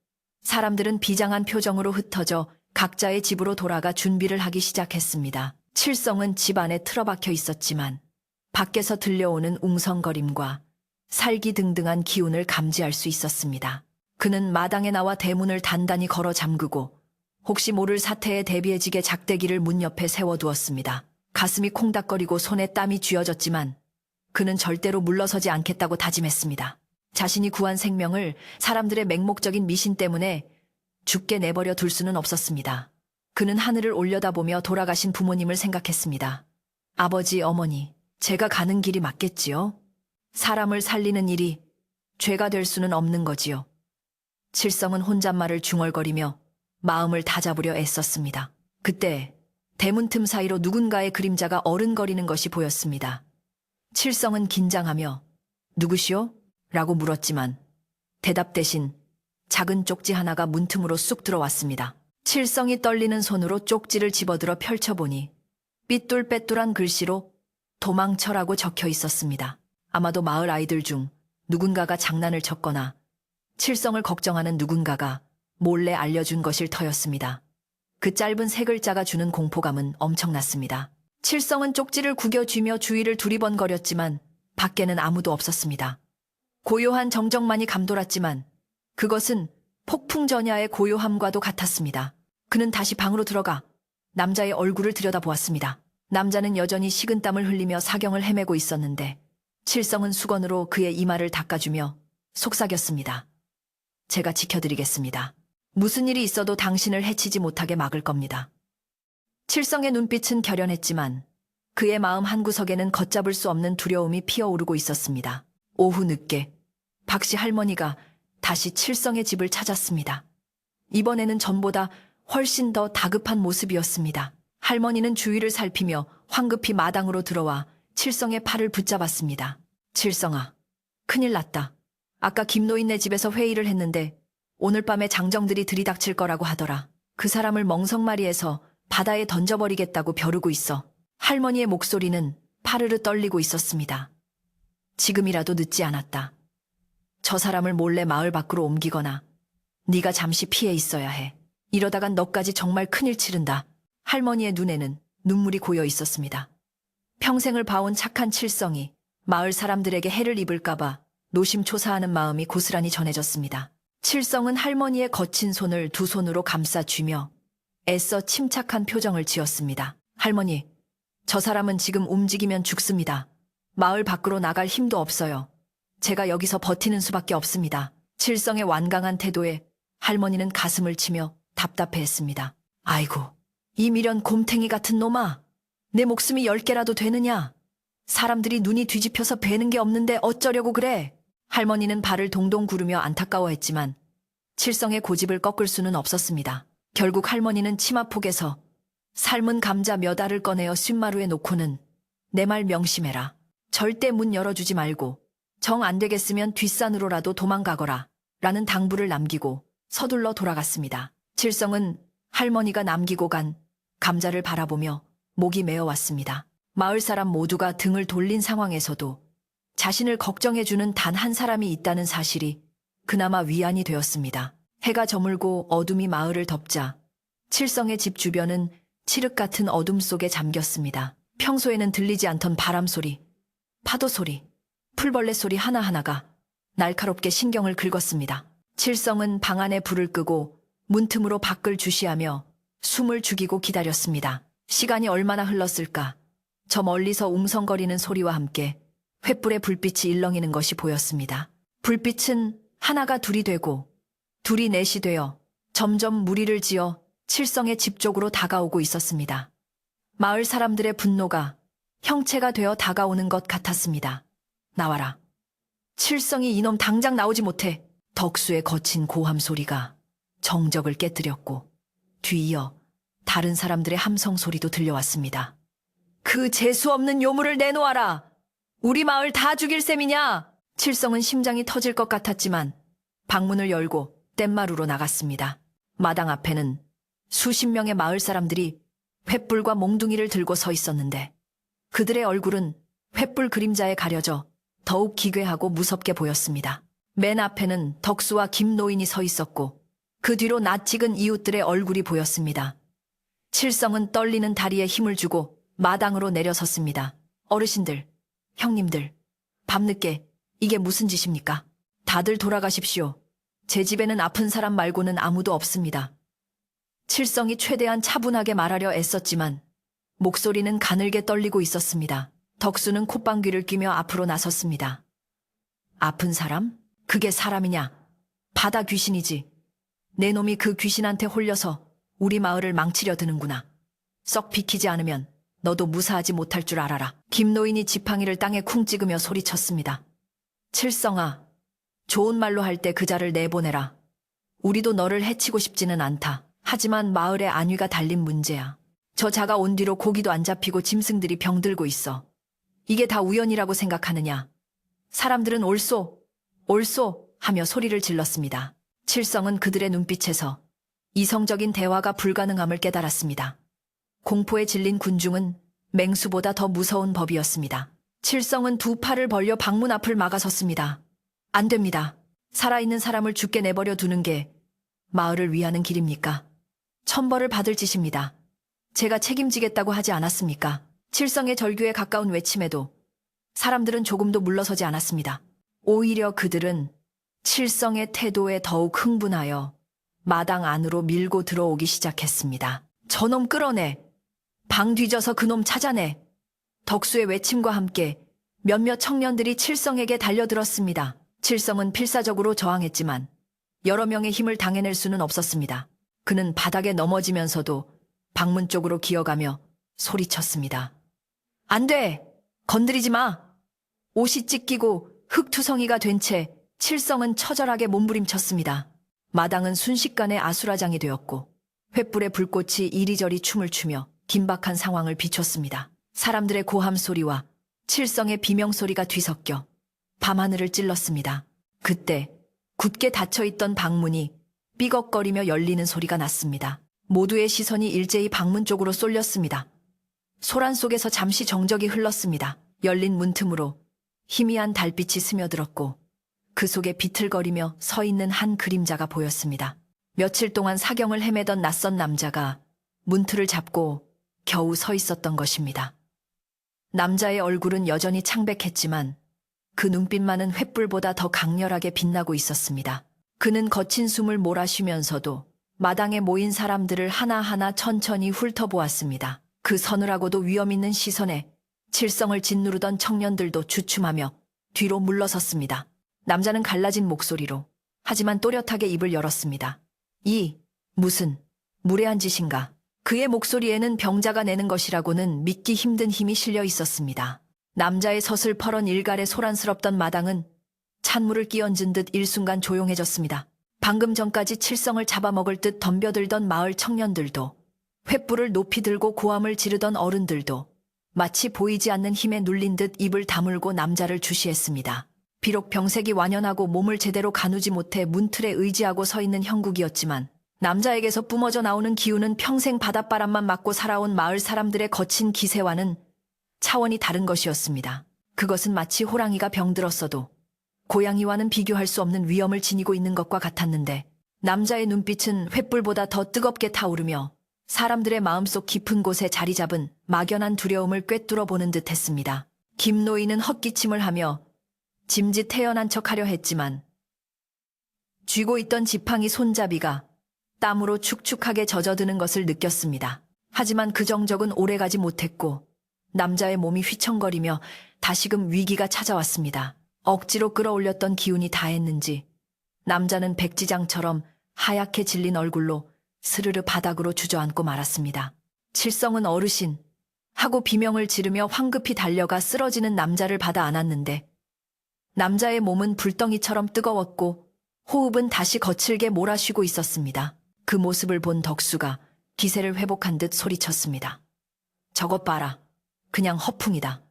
사람들은 비장한 표정으로 흩어져 각자의 집으로 돌아가 준비를 하기 시작했습니다. 칠성은 집 안에 틀어박혀 있었지만 밖에서 들려오는 웅성거림과 살기등등한 기운을 감지할 수 있었습니다. 그는 마당에 나와 대문을 단단히 걸어 잠그고 혹시 모를 사태에 대비해지게 작대기를 문 옆에 세워두었습니다. 가슴이 콩닥거리고 손에 땀이 쥐어졌지만 그는 절대로 물러서지 않겠다고 다짐했습니다. 자신이 구한 생명을 사람들의 맹목적인 미신 때문에 죽게 내버려 둘 수는 없었습니다. 그는 하늘을 올려다보며 돌아가신 부모님을 생각했습니다. 아버지, 어머니, 제가 가는 길이 맞겠지요? 사람을 살리는 일이 죄가 될 수는 없는 거지요. 칠성은 혼잣말을 중얼거리며 마음을 다잡으려 애썼습니다. 그때 대문 틈 사이로 누군가의 그림자가 어른거리는 것이 보였습니다. 칠성은 긴장하며 누구시오? 라고 물었지만 대답 대신 작은 쪽지 하나가 문틈으로 쑥 들어왔습니다. 칠성이 떨리는 손으로 쪽지를 집어들어 펼쳐보니 삐뚤빼뚤한 글씨로 도망쳐라고 적혀 있었습니다. 아마도 마을 아이들 중 누군가가 장난을 쳤거나 칠성을 걱정하는 누군가가 몰래 알려준 것일 터였습니다. 그 짧은 세 글자가 주는 공포감은 엄청났습니다. 칠성은 쪽지를 구겨쥐며 주위를 두리번거렸지만 밖에는 아무도 없었습니다. 고요한 정적만이 감돌았지만 그것은 폭풍전야의 고요함과도 같았습니다. 그는 다시 방으로 들어가 남자의 얼굴을 들여다보았습니다. 남자는 여전히 식은땀을 흘리며 사경을 헤매고 있었는데 칠성은 수건으로 그의 이마를 닦아주며 속삭였습니다. 제가 지켜드리겠습니다. 무슨 일이 있어도 당신을 해치지 못하게 막을 겁니다. 칠성의 눈빛은 결연했지만 그의 마음 한구석에는 걷잡을 수 없는 두려움이 피어오르고 있었습니다. 오후 늦게 박씨 할머니가 다시 칠성의 집을 찾았습니다. 이번에는 전보다 훨씬 더 다급한 모습이었습니다. 할머니는 주위를 살피며 황급히 마당으로 들어와 칠성의 팔을 붙잡았습니다. 칠성아, 큰일 났다. 아까 김노인네 집에서 회의를 했는데 오늘 밤에 장정들이 들이닥칠 거라고 하더라. 그 사람을 멍석마리에서 바다에 던져버리겠다고 벼르고 있어. 할머니의 목소리는 파르르 떨리고 있었습니다. 지금이라도 늦지 않았다. 저 사람을 몰래 마을 밖으로 옮기거나 네가 잠시 피해 있어야 해. 이러다간 너까지 정말 큰일 치른다. 할머니의 눈에는 눈물이 고여 있었습니다. 평생을 봐온 착한 칠성이 마을 사람들에게 해를 입을까봐 노심초사하는 마음이 고스란히 전해졌습니다. 칠성은 할머니의 거친 손을 두 손으로 감싸쥐며 애써 침착한 표정을 지었습니다. 할머니, 저 사람은 지금 움직이면 죽습니다. 마을 밖으로 나갈 힘도 없어요. 제가 여기서 버티는 수밖에 없습니다. 칠성의 완강한 태도에 할머니는 가슴을 치며 답답해했습니다. 아이고, 이 미련 곰탱이 같은 놈아. 내 목숨이 10개라도 되느냐? 사람들이 눈이 뒤집혀서 뵈는 게 없는데 어쩌려고 그래? 할머니는 발을 동동 구르며 안타까워했지만 칠성의 고집을 꺾을 수는 없었습니다. 결국 할머니는 치마폭에서 삶은 감자 몇 알을 꺼내어 슌마루에 놓고는 내 말 명심해라. 절대 문 열어주지 말고 정 안 되겠으면 뒷산으로라도 도망가거라 라는 당부를 남기고 서둘러 돌아갔습니다. 칠성은 할머니가 남기고 간 감자를 바라보며 목이 메어왔습니다. 마을 사람 모두가 등을 돌린 상황에서도 자신을 걱정해주는 단 한 사람이 있다는 사실이 그나마 위안이 되었습니다. 해가 저물고 어둠이 마을을 덮자 칠성의 집 주변은 칠흑 같은 어둠 속에 잠겼습니다. 평소에는 들리지 않던 바람 소리, 파도 소리, 풀벌레 소리 하나하나가 날카롭게 신경을 긁었습니다. 칠성은 방 안에 불을 끄고 문틈으로 밖을 주시하며 숨을 죽이고 기다렸습니다. 시간이 얼마나 흘렀을까? 저 멀리서 웅성거리는 소리와 함께 횃불의 불빛이 일렁이는 것이 보였습니다. 불빛은 하나가 둘이 되고 둘이 넷이 되어 점점 무리를 지어 칠성의 집 쪽으로 다가오고 있었습니다. 마을 사람들의 분노가 형체가 되어 다가오는 것 같았습니다. 나와라. 칠성이 이놈 당장 나오지 못해. 덕수의 거친 고함 소리가 정적을 깨뜨렸고 뒤이어 다른 사람들의 함성 소리도 들려왔습니다. 그 재수없는 요물을 내놓아라. 우리 마을 다 죽일 셈이냐? 칠성은 심장이 터질 것 같았지만 방문을 열고 뗏마루로 나갔습니다. 마당 앞에는 수십 명의 마을 사람들이 횃불과 몽둥이를 들고 서 있었는데 그들의 얼굴은 횃불 그림자에 가려져 더욱 기괴하고 무섭게 보였습니다. 맨 앞에는 덕수와 김노인이 서 있었고 그 뒤로 낯익은 이웃들의 얼굴이 보였습니다. 칠성은 떨리는 다리에 힘을 주고 마당으로 내려섰습니다. 어르신들, 형님들, 밤늦게 이게 무슨 짓입니까? 다들 돌아가십시오. 제 집에는 아픈 사람 말고는 아무도 없습니다. 칠성이 최대한 차분하게 말하려 애썼지만 목소리는 가늘게 떨리고 있었습니다. 덕수는 콧방귀를 뀌며 앞으로 나섰습니다. 아픈 사람? 그게 사람이냐? 바다 귀신이지. 내 놈이 그 귀신한테 홀려서 우리 마을을 망치려 드는구나. 썩 비키지 않으면 너도 무사하지 못할 줄 알아라. 김노인이 지팡이를 땅에 쿵 찍으며 소리쳤습니다. 칠성아, 좋은 말로 할 때 그자를 내보내라. 우리도 너를 해치고 싶지는 않다. 하지만 마을의 안위가 달린 문제야. 저 자가 온 뒤로 고기도 안 잡히고 짐승들이 병들고 있어. 이게 다 우연이라고 생각하느냐? 사람들은 옳소, 옳소 하며 소리를 질렀습니다. 칠성은 그들의 눈빛에서 이성적인 대화가 불가능함을 깨달았습니다. 공포에 질린 군중은 맹수보다 더 무서운 법이었습니다. 칠성은 두 팔을 벌려 방문 앞을 막아섰습니다. 안 됩니다. 살아있는 사람을 죽게 내버려 두는 게 마을을 위하는 길입니까? 천벌을 받을 짓입니다. 제가 책임지겠다고 하지 않았습니까? 칠성의 절규에 가까운 외침에도 사람들은 조금도 물러서지 않았습니다. 오히려 그들은 칠성의 태도에 더욱 흥분하여 마당 안으로 밀고 들어오기 시작했습니다. 저놈 끌어내! 방 뒤져서 그놈 찾아내! 덕수의 외침과 함께 몇몇 청년들이 칠성에게 달려들었습니다. 칠성은 필사적으로 저항했지만 여러 명의 힘을 당해낼 수는 없었습니다. 그는 바닥에 넘어지면서도 방문 쪽으로 기어가며 소리쳤습니다. 안 돼! 건드리지 마! 옷이 찢기고 흙투성이가 된 채 칠성은 처절하게 몸부림쳤습니다. 마당은 순식간에 아수라장이 되었고 횃불의 불꽃이 이리저리 춤을 추며 긴박한 상황을 비췄습니다. 사람들의 고함 소리와 칠성의 비명소리가 뒤섞여 밤하늘을 찔렀습니다. 그때 굳게 닫혀있던 방문이 삐걱거리며 열리는 소리가 났습니다. 모두의 시선이 일제히 방문 쪽으로 쏠렸습니다. 소란 속에서 잠시 정적이 흘렀습니다. 열린 문틈으로 희미한 달빛이 스며들었고 그 속에 비틀거리며 서 있는 한 그림자가 보였습니다. 며칠 동안 사경을 헤매던 낯선 남자가 문틀을 잡고 겨우 서 있었던 것입니다. 남자의 얼굴은 여전히 창백했지만 그 눈빛만은 횃불보다 더 강렬하게 빛나고 있었습니다. 그는 거친 숨을 몰아쉬면서도 마당에 모인 사람들을 하나하나 천천히 훑어보았습니다. 그 서늘하고도 위험 있는 시선에 칠성을 짓누르던 청년들도 주춤하며 뒤로 물러섰습니다. 남자는 갈라진 목소리로 하지만 또렷하게 입을 열었습니다. 무슨 무례한 짓인가? 그의 목소리에는 병자가 내는 것이라고는 믿기 힘든 힘이 실려 있었습니다. 남자의 서슬퍼런 일갈에 소란스럽던 마당은 찬물을 끼얹은 듯 일순간 조용해졌습니다. 방금 전까지 칠성을 잡아먹을 듯 덤벼들던 마을 청년들도 횃불을 높이 들고 고함을 지르던 어른들도 마치 보이지 않는 힘에 눌린 듯 입을 다물고 남자를 주시했습니다. 비록 병색이 완연하고 몸을 제대로 가누지 못해 문틀에 의지하고 서 있는 형국이었지만 남자에게서 뿜어져 나오는 기운은 평생 바닷바람만 맞고 살아온 마을 사람들의 거친 기세와는 차원이 다른 것이었습니다. 그것은 마치 호랑이가 병들었어도 고양이와는 비교할 수 없는 위험을 지니고 있는 것과 같았는데 남자의 눈빛은 횃불보다 더 뜨겁게 타오르며 사람들의 마음속 깊은 곳에 자리 잡은 막연한 두려움을 꿰뚫어 보는 듯 했습니다. 김노인은 헛기침을 하며 짐짓 태연한 척하려 했지만 쥐고 있던 지팡이 손잡이가 땀으로 축축하게 젖어드는 것을 느꼈습니다. 하지만 그 정적은 오래가지 못했고 남자의 몸이 휘청거리며 다시금 위기가 찾아왔습니다. 억지로 끌어올렸던 기운이 다했는지 남자는 백지장처럼 하얗게 질린 얼굴로 스르르 바닥으로 주저앉고 말았습니다. 칠성은 어르신 하고 비명을 지르며 황급히 달려가 쓰러지는 남자를 받아 안았는데 남자의 몸은 불덩이처럼 뜨거웠고 호흡은 다시 거칠게 몰아쉬고 있었습니다. 그 모습을 본 덕수가 기세를 회복한 듯 소리쳤습니다. 저것 봐라. 그냥 허풍이다.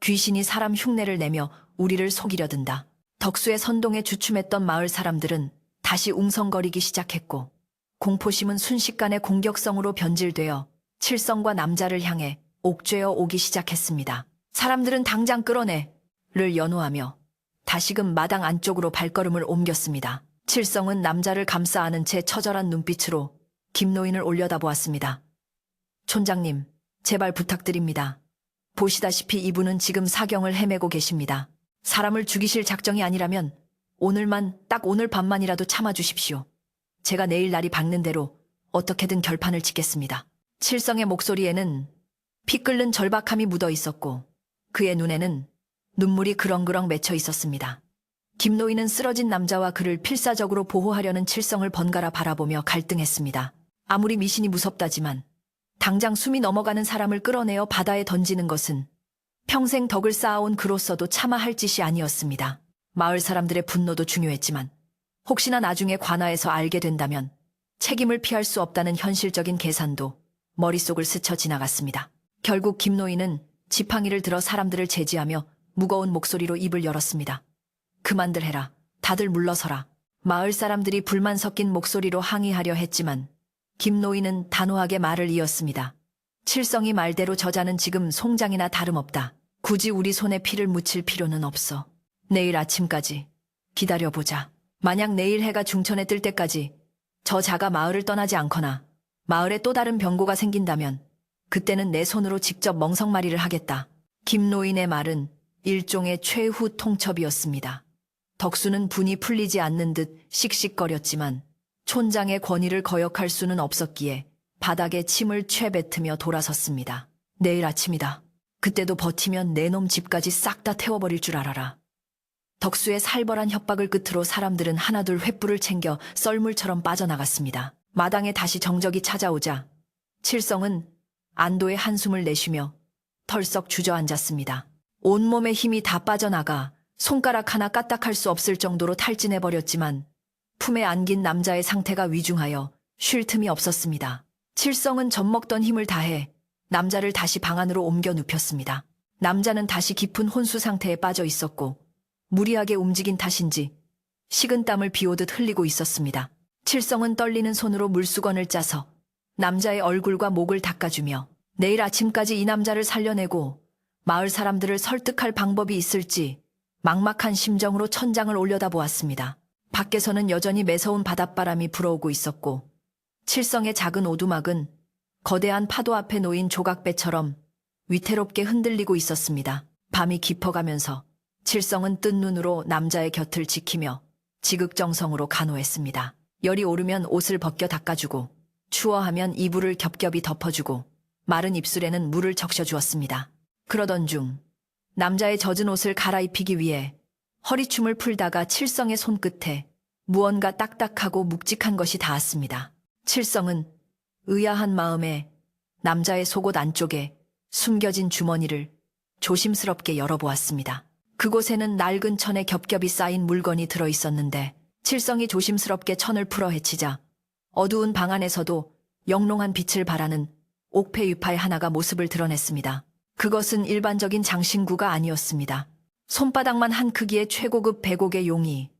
귀신이 사람 흉내를 내며 우리를 속이려 든다. 덕수의 선동에 주춤했던 마을 사람들은 다시 웅성거리기 시작했고 공포심은 순식간에 공격성으로 변질되어 칠성과 남자를 향해 옥죄어 오기 시작했습니다. 사람들은 당장 끌어내를 연호하며 다시금 마당 안쪽으로 발걸음을 옮겼습니다. 칠성은 남자를 감싸 안은 채 처절한 눈빛으로 김노인을 올려다보았습니다. 촌장님, 제발 부탁드립니다. 보시다시피 이분은 지금 사경을 헤매고 계십니다. 사람을 죽이실 작정이 아니라면 오늘만, 딱 오늘 밤만이라도 참아주십시오. 제가 내일 날이 밝는 대로 어떻게든 결판을 짓겠습니다. 칠성의 목소리에는 피 끓는 절박함이 묻어 있었고 그의 눈에는 눈물이 그렁그렁 맺혀 있었습니다. 김노인은 쓰러진 남자와 그를 필사적으로 보호하려는 칠성을 번갈아 바라보며 갈등했습니다. 아무리 미신이 무섭다지만 당장 숨이 넘어가는 사람을 끌어내어 바다에 던지는 것은 평생 덕을 쌓아온 그로서도 차마 할 짓이 아니었습니다. 마을 사람들의 분노도 중요했지만 혹시나 나중에 관아에서 알게 된다면 책임을 피할 수 없다는 현실적인 계산도 머릿속을 스쳐 지나갔습니다. 결국 김노인은 지팡이를 들어 사람들을 제지하며 무거운 목소리로 입을 열었습니다. 그만들 해라. 다들 물러서라. 마을 사람들이 불만 섞인 목소리로 항의하려 했지만 김노인은 단호하게 말을 이었습니다. 칠성이 말대로 저자는 지금 송장이나 다름없다. 굳이 우리 손에 피를 묻힐 필요는 없어. 내일 아침까지 기다려보자. 만약 내일 해가 중천에 뜰 때까지 저 자가 마을을 떠나지 않거나 마을에 또 다른 병고가 생긴다면 그때는 내 손으로 직접 멍석마리를 하겠다. 김노인의 말은 일종의 최후 통첩이었습니다. 덕수는 분이 풀리지 않는 듯 씩씩거렸지만 촌장의 권위를 거역할 수는 없었기에 바닥에 침을 채뱉으며 돌아섰습니다. 내일 아침이다. 그때도 버티면 내 놈 집까지 싹 다 태워버릴 줄 알아라. 덕수의 살벌한 협박을 끝으로 사람들은 하나둘 횃불을 챙겨 썰물처럼 빠져나갔습니다. 마당에 다시 정적이 찾아오자 칠성은 안도의 한숨을 내쉬며 털썩 주저앉았습니다. 온몸에 힘이 다 빠져나가 손가락 하나 까딱할 수 없을 정도로 탈진해버렸지만 품에 안긴 남자의 상태가 위중하여 쉴 틈이 없었습니다. 칠성은 젖먹던 힘을 다해 남자를 다시 방 안으로 옮겨 눕혔습니다. 남자는 다시 깊은 혼수 상태에 빠져 있었고 무리하게 움직인 탓인지 식은땀을 비오듯 흘리고 있었습니다. 칠성은 떨리는 손으로 물수건을 짜서 남자의 얼굴과 목을 닦아주며 내일 아침까지 이 남자를 살려내고 마을 사람들을 설득할 방법이 있을지 막막한 심정으로 천장을 올려다보았습니다. 밖에서는 여전히 매서운 바닷바람이 불어오고 있었고 칠성의 작은 오두막은 거대한 파도 앞에 놓인 조각배처럼 위태롭게 흔들리고 있었습니다. 밤이 깊어가면서 칠성은 뜬 눈으로 남자의 곁을 지키며 지극정성으로 간호했습니다. 열이 오르면 옷을 벗겨 닦아주고 추워하면 이불을 겹겹이 덮어주고 마른 입술에는 물을 적셔주었습니다. 그러던 중 남자의 젖은 옷을 갈아입히기 위해 허리춤을 풀다가 칠성의 손끝에 무언가 딱딱하고 묵직한 것이 닿았습니다. 칠성은 의아한 마음에 남자의 속옷 안쪽에 숨겨진 주머니를 조심스럽게 열어보았습니다. 그곳에는 낡은 천에 겹겹이 쌓인 물건이 들어있었는데 칠성이 조심스럽게 천을 풀어 헤치자 어두운 방 안에서도 영롱한 빛을 발하는 옥패 유파의 하나가 모습을 드러냈습니다. 그것은 일반적인 장신구가 아니었습니다. 손바닥만 한 크기의 최고급 백옥의 용이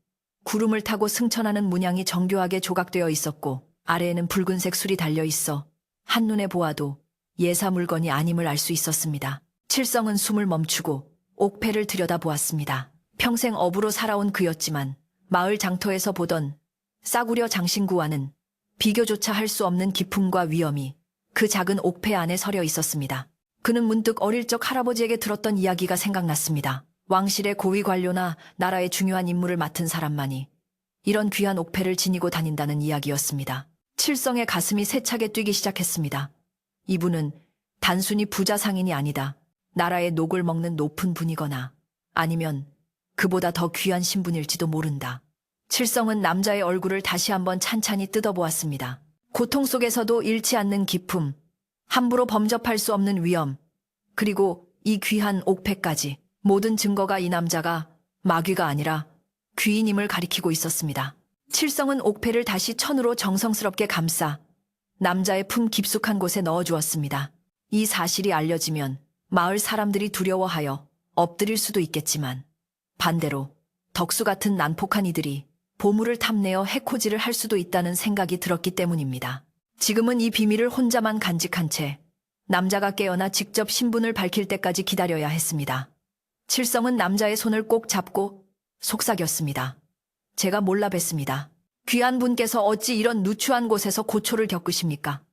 구름을 타고 승천하는 문양이 정교하게 조각되어 있었고 아래에는 붉은색 술이 달려있어 한눈에 보아도 예사 물건이 아님을 알 수 있었습니다. 칠성은 숨을 멈추고 옥패를 들여다보았습니다. 평생 어부로 살아온 그였지만 마을 장터에서 보던 싸구려 장신구와는 비교조차 할 수 없는 기품과 위엄이 그 작은 옥패 안에 서려 있었습니다. 그는 문득 어릴 적 할아버지에게 들었던 이야기가 생각났습니다. 왕실의 고위 관료나 나라의 중요한 임무를 맡은 사람만이 이런 귀한 옥패를 지니고 다닌다는 이야기였습니다. 칠성의 가슴이 세차게 뛰기 시작했습니다. 이분은 단순히 부자 상인이 아니다. 나라의 녹을 먹는 높은 분이거나 아니면 그보다 더 귀한 신분일지도 모른다. 칠성은 남자의 얼굴을 다시 한번 찬찬히 뜯어보았습니다. 고통 속에서도 잃지 않는 기품, 함부로 범접할 수 없는 위엄, 그리고 이 귀한 옥패까지 모든 증거가 이 남자가 마귀가 아니라 귀인임을 가리키고 있었습니다. 칠성은 옥패를 다시 천으로 정성스럽게 감싸 남자의 품 깊숙한 곳에 넣어주었습니다. 이 사실이 알려지면 마을 사람들이 두려워하여 엎드릴 수도 있겠지만 반대로 덕수 같은 난폭한 이들이 보물을 탐내어 해코지를 할 수도 있다는 생각이 들었기 때문입니다. 지금은 이 비밀을 혼자만 간직한 채 남자가 깨어나 직접 신분을 밝힐 때까지 기다려야 했습니다. 칠성은 남자의 손을 꼭 잡고 속삭였습니다. 제가 몰라 뵀습니다. 귀한 분께서 어찌 이런 누추한 곳에서 고초를 겪으십니까?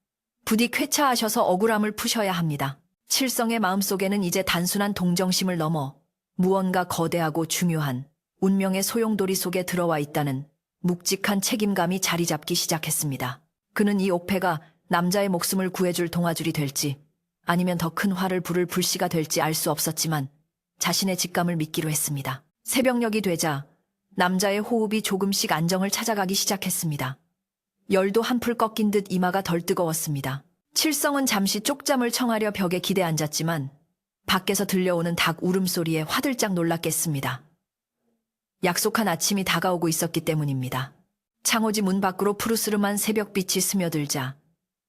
부디 쾌차하셔서 억울함을 푸셔야 합니다. 칠성의 마음속에는 이제 단순한 동정심을 넘어 무언가 거대하고 중요한 운명의 소용돌이 속에 들어와 있다는 묵직한 책임감이 자리 잡기 시작했습니다. 그는 이 옥패가 남자의 목숨을 구해줄 동아줄이 될지 아니면 더 큰 화를 부를 불씨가 될지 알 수 없었지만 자신의 직감을 믿기로 했습니다. 새벽녘이 되자 남자의 호흡이 조금씩 안정을 찾아가기 시작했습니다. 열도 한풀 꺾인 듯 이마가 덜 뜨거웠습니다. 칠성은 잠시 쪽잠을 청하려 벽에 기대 앉았지만 밖에서 들려오는 닭 울음소리에 화들짝 놀랐겠습니다. 약속한 아침이 다가오고 있었기 때문입니다. 창호지 문 밖으로 푸르스름한 새벽빛이 스며들자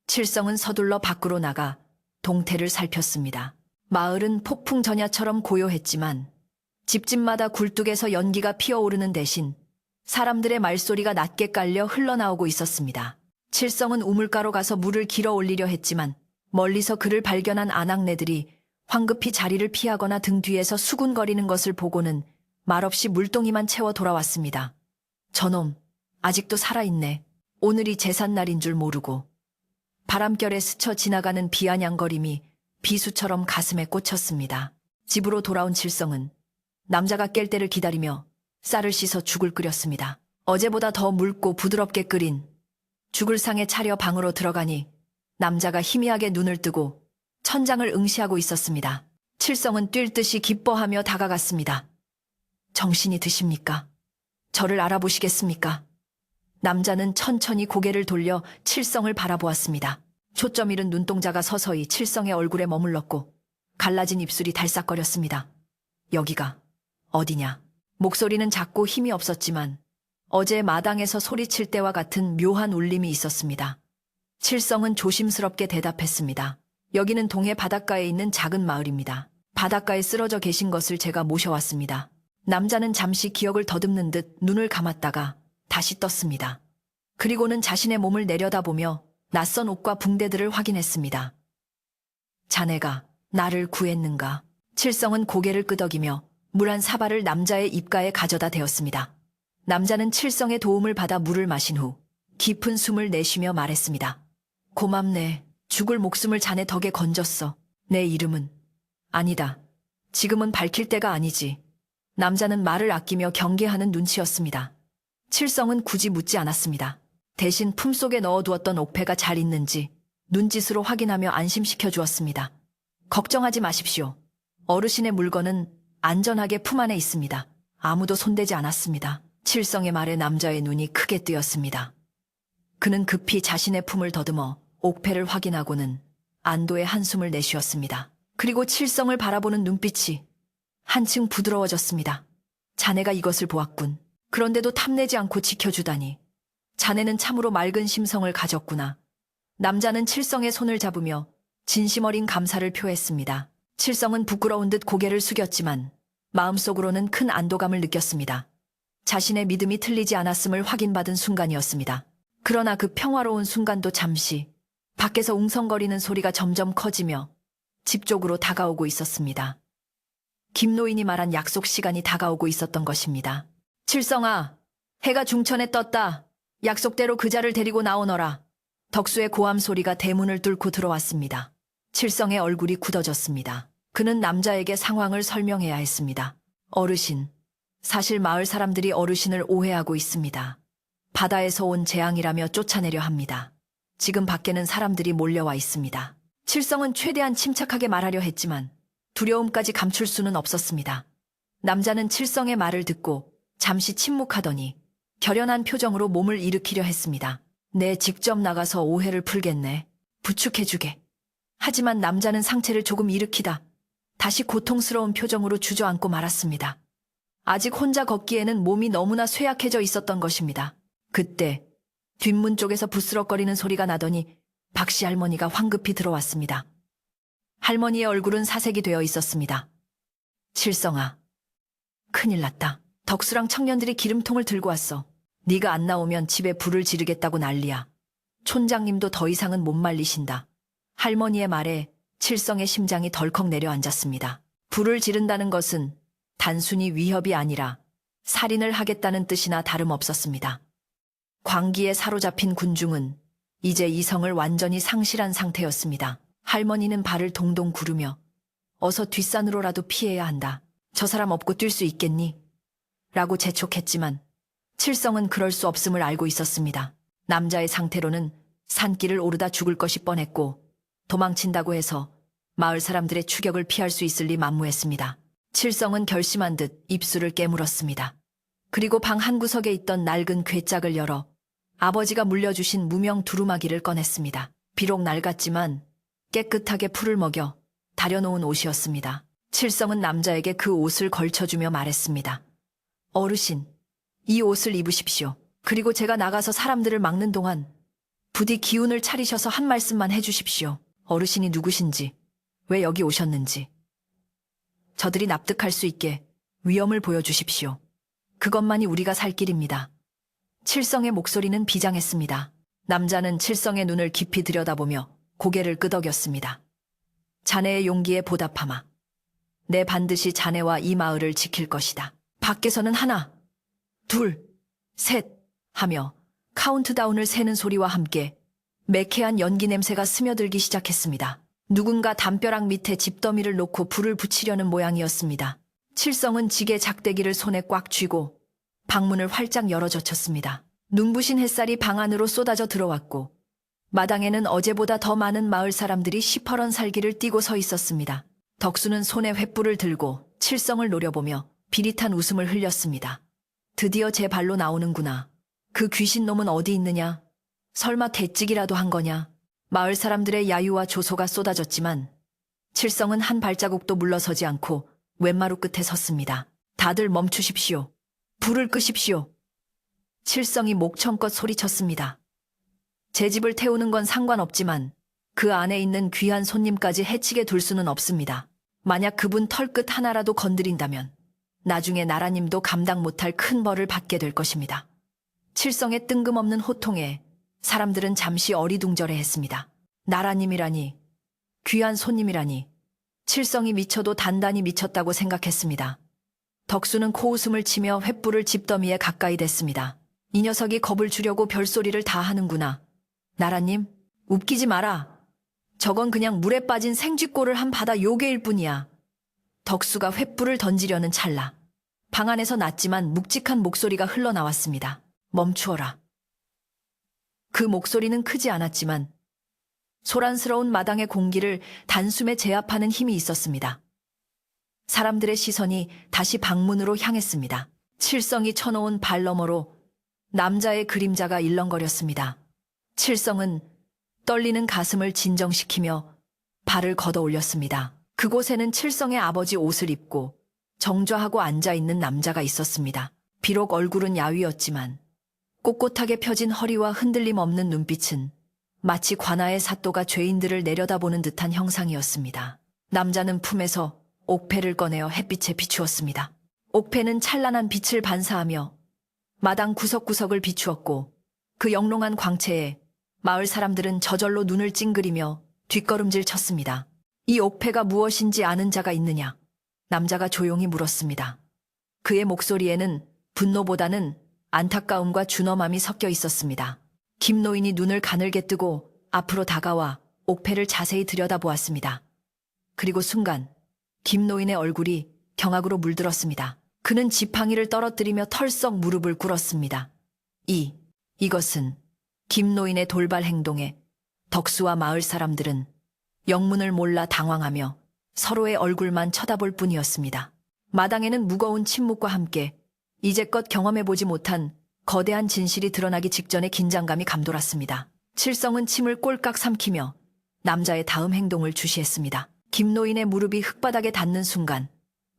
칠성은 서둘러 밖으로 나가 동태를 살폈습니다. 마을은 폭풍 전야처럼 고요했지만 집집마다 굴뚝에서 연기가 피어오르는 대신 사람들의 말소리가 낮게 깔려 흘러나오고 있었습니다. 칠성은 우물가로 가서 물을 길어 올리려 했지만 멀리서 그를 발견한 아낙네들이 황급히 자리를 피하거나 등 뒤에서 수군거리는 것을 보고는 말없이 물동이만 채워 돌아왔습니다. 저놈, 아직도 살아있네. 오늘이 제삿날인 줄 모르고. 바람결에 스쳐 지나가는 비아냥거림이 비수처럼 가슴에 꽂혔습니다. 집으로 돌아온 칠성은 남자가 깰 때를 기다리며 쌀을 씻어 죽을 끓였습니다. 어제보다 더 묽고 부드럽게 끓인 죽을 상에 차려 방으로 들어가니 남자가 희미하게 눈을 뜨고 천장을 응시하고 있었습니다. 칠성은 뛸 듯이 기뻐하며 다가갔습니다. 정신이 드십니까? 저를 알아보시겠습니까? 남자는 천천히 고개를 돌려 칠성을 바라보았습니다. 초점 잃은 눈동자가 서서히 칠성의 얼굴에 머물렀고 갈라진 입술이 달싹거렸습니다. 여기가 어디냐? 목소리는 작고 힘이 없었지만 어제 마당에서 소리칠 때와 같은 묘한 울림이 있었습니다. 칠성은 조심스럽게 대답했습니다. 여기는 동해 바닷가에 있는 작은 마을입니다. 바닷가에 쓰러져 계신 것을 제가 모셔왔습니다. 남자는 잠시 기억을 더듬는 듯 눈을 감았다가 다시 떴습니다. 그리고는 자신의 몸을 내려다보며 낯선 옷과 붕대들을 확인했습니다. 자네가 나를 구했는가? 칠성은 고개를 끄덕이며 물 한 사발을 남자의 입가에 가져다 대었습니다. 남자는 칠성의 도움을 받아 물을 마신 후 깊은 숨을 내쉬며 말했습니다. 고맙네. 죽을 목숨을 자네 덕에 건졌어. 내 이름은 아니다. 지금은 밝힐 때가 아니지. 남자는 말을 아끼며 경계하는 눈치였습니다. 칠성은 굳이 묻지 않았습니다. 대신 품속에 넣어두었던 옥패가 잘 있는지 눈짓으로 확인하며 안심시켜 주었습니다. 걱정하지 마십시오. 어르신의 물건은 안전하게 품 안에 있습니다. 아무도 손대지 않았습니다. 칠성의 말에 남자의 눈이 크게 뜨였습니다. 그는 급히 자신의 품을 더듬어 옥패를 확인하고는 안도의 한숨을 내쉬었습니다. 그리고 칠성을 바라보는 눈빛이 한층 부드러워졌습니다. 자네가 이것을 보았군. 그런데도 탐내지 않고 지켜주다니. 자네는 참으로 맑은 심성을 가졌구나. 남자는 칠성의 손을 잡으며 진심 어린 감사를 표했습니다. 칠성은 부끄러운 듯 고개를 숙였지만 마음속으로는 큰 안도감을 느꼈습니다. 자신의 믿음이 틀리지 않았음을 확인받은 순간이었습니다. 그러나 그 평화로운 순간도 잠시 밖에서 웅성거리는 소리가 점점 커지며 집 쪽으로 다가오고 있었습니다. 김노인이 말한 약속 시간이 다가오고 있었던 것입니다. 칠성아, 해가 중천에 떴다. 약속대로 그자를 데리고 나오너라. 덕수의 고함 소리가 대문을 뚫고 들어왔습니다. 칠성의 얼굴이 굳어졌습니다. 그는 남자에게 상황을 설명해야 했습니다. 어르신, 사실 마을 사람들이 어르신을 오해하고 있습니다. 바다에서 온 재앙이라며 쫓아내려 합니다. 지금 밖에는 사람들이 몰려와 있습니다. 칠성은 최대한 침착하게 말하려 했지만 두려움까지 감출 수는 없었습니다. 남자는 칠성의 말을 듣고 잠시 침묵하더니 결연한 표정으로 몸을 일으키려 했습니다. 내 직접 나가서 오해를 풀겠네. 부축해주게. 하지만 남자는 상체를 조금 일으키다 다시 고통스러운 표정으로 주저앉고 말았습니다. 아직 혼자 걷기에는 몸이 너무나 쇠약해져 있었던 것입니다. 그때 뒷문 쪽에서 부스럭거리는 소리가 나더니 박씨 할머니가 황급히 들어왔습니다. 할머니의 얼굴은 사색이 되어 있었습니다. 칠성아, 큰일 났다. 덕수랑 청년들이 기름통을 들고 왔어. 네가 안 나오면 집에 불을 지르겠다고 난리야. 촌장님도 더 이상은 못 말리신다. 할머니의 말에 칠성의 심장이 덜컥 내려앉았습니다. 불을 지른다는 것은 단순히 위협이 아니라 살인을 하겠다는 뜻이나 다름없었습니다. 광기에 사로잡힌 군중은 이제 이성을 완전히 상실한 상태였습니다. 할머니는 발을 동동 구르며 어서 뒷산으로라도 피해야 한다. 저 사람 업고 뛸 수 있겠니? 라고 재촉했지만 칠성은 그럴 수 없음을 알고 있었습니다. 남자의 상태로는 산길을 오르다 죽을 것이 뻔했고 도망친다고 해서 마을 사람들의 추격을 피할 수 있을 리 만무했습니다. 칠성은 결심한 듯 입술을 깨물었습니다. 그리고 방 한구석에 있던 낡은 괴짝을 열어 아버지가 물려주신 무명 두루마기를 꺼냈습니다. 비록 낡았지만 깨끗하게 풀을 먹여 다려놓은 옷이었습니다. 칠성은 남자에게 그 옷을 걸쳐주며 말했습니다. 어르신, 이 옷을 입으십시오. 그리고 제가 나가서 사람들을 막는 동안 부디 기운을 차리셔서 한 말씀만 해주십시오. 어르신이 누구신지, 왜 여기 오셨는지. 저들이 납득할 수 있게 위엄을 보여주십시오. 그것만이 우리가 살 길입니다. 칠성의 목소리는 비장했습니다. 남자는 칠성의 눈을 깊이 들여다보며 고개를 끄덕였습니다. 자네의 용기에 보답하마. 내 반드시 자네와 이 마을을 지킬 것이다. 밖에서는 하나, 둘, 셋 하며 카운트다운을 세는 소리와 함께 매캐한 연기 냄새가 스며들기 시작했습니다. 누군가 담벼락 밑에 집더미를 놓고 불을 붙이려는 모양이었습니다. 칠성은 지게 작대기를 손에 꽉 쥐고 방문을 활짝 열어젖혔습니다. 눈부신 햇살이 방 안으로 쏟아져 들어왔고 마당에는 어제보다 더 많은 마을 사람들이 시퍼런 살기를 띠고 서 있었습니다. 덕수는 손에 횃불을 들고 칠성을 노려보며 비릿한 웃음을 흘렸습니다. 드디어 제 발로 나오는구나. 그 귀신놈은 어디 있느냐? 설마 대찌기라도 한 거냐? 마을 사람들의 야유와 조소가 쏟아졌지만 칠성은 한 발자국도 물러서지 않고 웬마루 끝에 섰습니다. 다들 멈추십시오. 불을 끄십시오. 칠성이 목청껏 소리쳤습니다. 제 집을 태우는 건 상관없지만 그 안에 있는 귀한 손님까지 해치게 둘 수는 없습니다. 만약 그분 털끝 하나라도 건드린다면 나중에 나라님도 감당 못할 큰 벌을 받게 될 것입니다. 칠성의 뜬금없는 호통에 사람들은 잠시 어리둥절해했습니다. 나라님이라니, 귀한 손님이라니, 칠성이 미쳐도 단단히 미쳤다고 생각했습니다. 덕수는 코웃음을 치며 횃불을 집더미에 가까이 댔습니다. 이 녀석이 겁을 주려고 별소리를 다 하는구나. 나라님, 웃기지 마라. 저건 그냥 물에 빠진 생쥐꼴을 한 바다 요괴일 뿐이야. 덕수가 횃불을 던지려는 찰나 방 안에서 낮지만 묵직한 목소리가 흘러나왔습니다. 멈추어라. 그 목소리는 크지 않았지만 소란스러운 마당의 공기를 단숨에 제압하는 힘이 있었습니다. 사람들의 시선이 다시 방문으로 향했습니다. 칠성이 쳐놓은 발 너머로 남자의 그림자가 일렁거렸습니다. 칠성은 떨리는 가슴을 진정시키며 발을 걷어 올렸습니다. 그곳에는 칠성의 아버지 옷을 입고 정좌하고 앉아있는 남자가 있었습니다. 비록 얼굴은 야위였지만 꼿꼿하게 펴진 허리와 흔들림 없는 눈빛은 마치 관아의 사또가 죄인들을 내려다보는 듯한 형상이었습니다. 남자는 품에서 옥패를 꺼내어 햇빛에 비추었습니다. 옥패는 찬란한 빛을 반사하며 마당 구석구석을 비추었고 그 영롱한 광채에 마을 사람들은 저절로 눈을 찡그리며 뒷걸음질 쳤습니다. 이 옥패가 무엇인지 아는 자가 있느냐? 남자가 조용히 물었습니다. 그의 목소리에는 분노보다는 안타까움과 준엄함이 섞여 있었습니다. 김노인이 눈을 가늘게 뜨고 앞으로 다가와 옥패를 자세히 들여다보았습니다. 그리고 순간 김노인의 얼굴이 경악으로 물들었습니다. 그는 지팡이를 떨어뜨리며 털썩 무릎을 꿇었습니다. 이것은 김노인의 돌발 행동에 덕수와 마을 사람들은 영문을 몰라 당황하며 서로의 얼굴만 쳐다볼 뿐이었습니다. 마당에는 무거운 침묵과 함께 이제껏 경험해보지 못한 거대한 진실이 드러나기 직전의 긴장감이 감돌았습니다. 칠성은 침을 꼴깍 삼키며 남자의 다음 행동을 주시했습니다. 김노인의 무릎이 흙바닥에 닿는 순간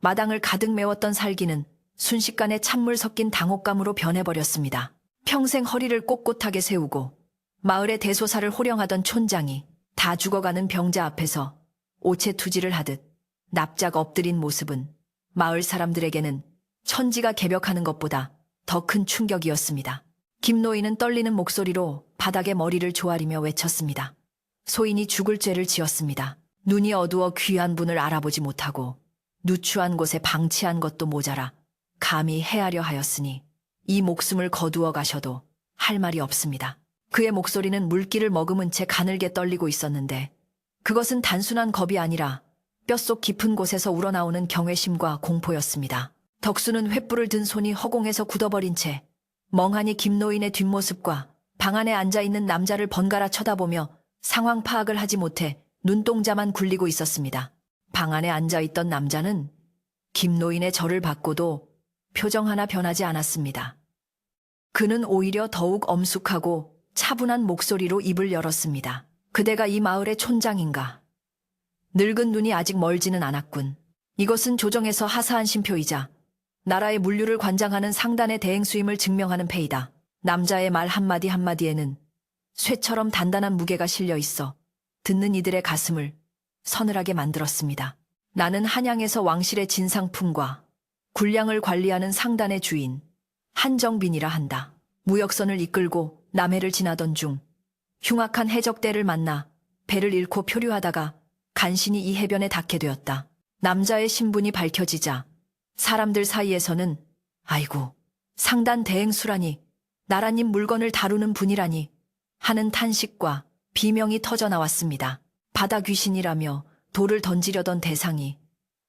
마당을 가득 메웠던 살기는 순식간에 찬물 섞인 당혹감으로 변해버렸습니다. 평생 허리를 꼿꼿하게 세우고 마을의 대소사를 호령하던 촌장이 다 죽어가는 병자 앞에서 오체투지를 하듯 납작 엎드린 모습은 마을 사람들에게는 천지가 개벽하는 것보다 더 큰 충격이었습니다. 김노인은 떨리는 목소리로 바닥에 머리를 조아리며 외쳤습니다. 소인이 죽을 죄를 지었습니다. 눈이 어두워 귀한 분을 알아보지 못하고 누추한 곳에 방치한 것도 모자라 감히 해하려 하였으니 이 목숨을 거두어 가셔도 할 말이 없습니다. 그의 목소리는 물기를 머금은 채 가늘게 떨리고 있었는데 그것은 단순한 겁이 아니라 뼛속 깊은 곳에서 우러나오는 경외심과 공포였습니다. 덕수는 횃불을 든 손이 허공에서 굳어버린 채 멍하니 김노인의 뒷모습과 방 안에 앉아있는 남자를 번갈아 쳐다보며 상황 파악을 하지 못해 눈동자만 굴리고 있었습니다. 방 안에 앉아있던 남자는 김노인의 절을 받고도 표정 하나 변하지 않았습니다. 그는 오히려 더욱 엄숙하고 차분한 목소리로 입을 열었습니다. 그대가 이 마을의 촌장인가? 늙은 눈이 아직 멀지는 않았군. 이것은 조정에서 하사한 신표이자 나라의 물류를 관장하는 상단의 대행수임을 증명하는 패이다. 남자의 말 한마디 한마디에는 쇠처럼 단단한 무게가 실려 있어 듣는 이들의 가슴을 서늘하게 만들었습니다. 나는 한양에서 왕실의 진상품과 군량을 관리하는 상단의 주인 한정빈이라 한다. 무역선을 이끌고 남해를 지나던 중 흉악한 해적대를 만나 배를 잃고 표류하다가 간신히 이 해변에 닿게 되었다. 남자의 신분이 밝혀지자 사람들 사이에서는 아이고, 상단 대행수라니, 나라님 물건을 다루는 분이라니 하는 탄식과 비명이 터져 나왔습니다. 바다 귀신이라며 돌을 던지려던 대상이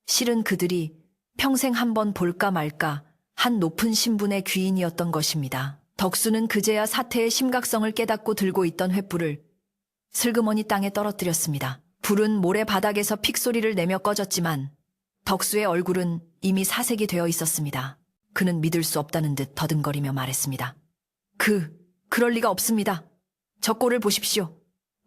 실은 그들이 평생 한번 볼까 말까 한 높은 신분의 귀인이었던 것입니다. 덕수는 그제야 사태의 심각성을 깨닫고 들고 있던 횃불을 슬그머니 땅에 떨어뜨렸습니다. 불은 모래 바닥에서 픽소리를 내며 꺼졌지만 덕수의 얼굴은 이미 사색이 되어 있었습니다. 그는 믿을 수 없다는 듯 더듬거리며 말했습니다. 그럴 리가 없습니다. 저 꼴을 보십시오.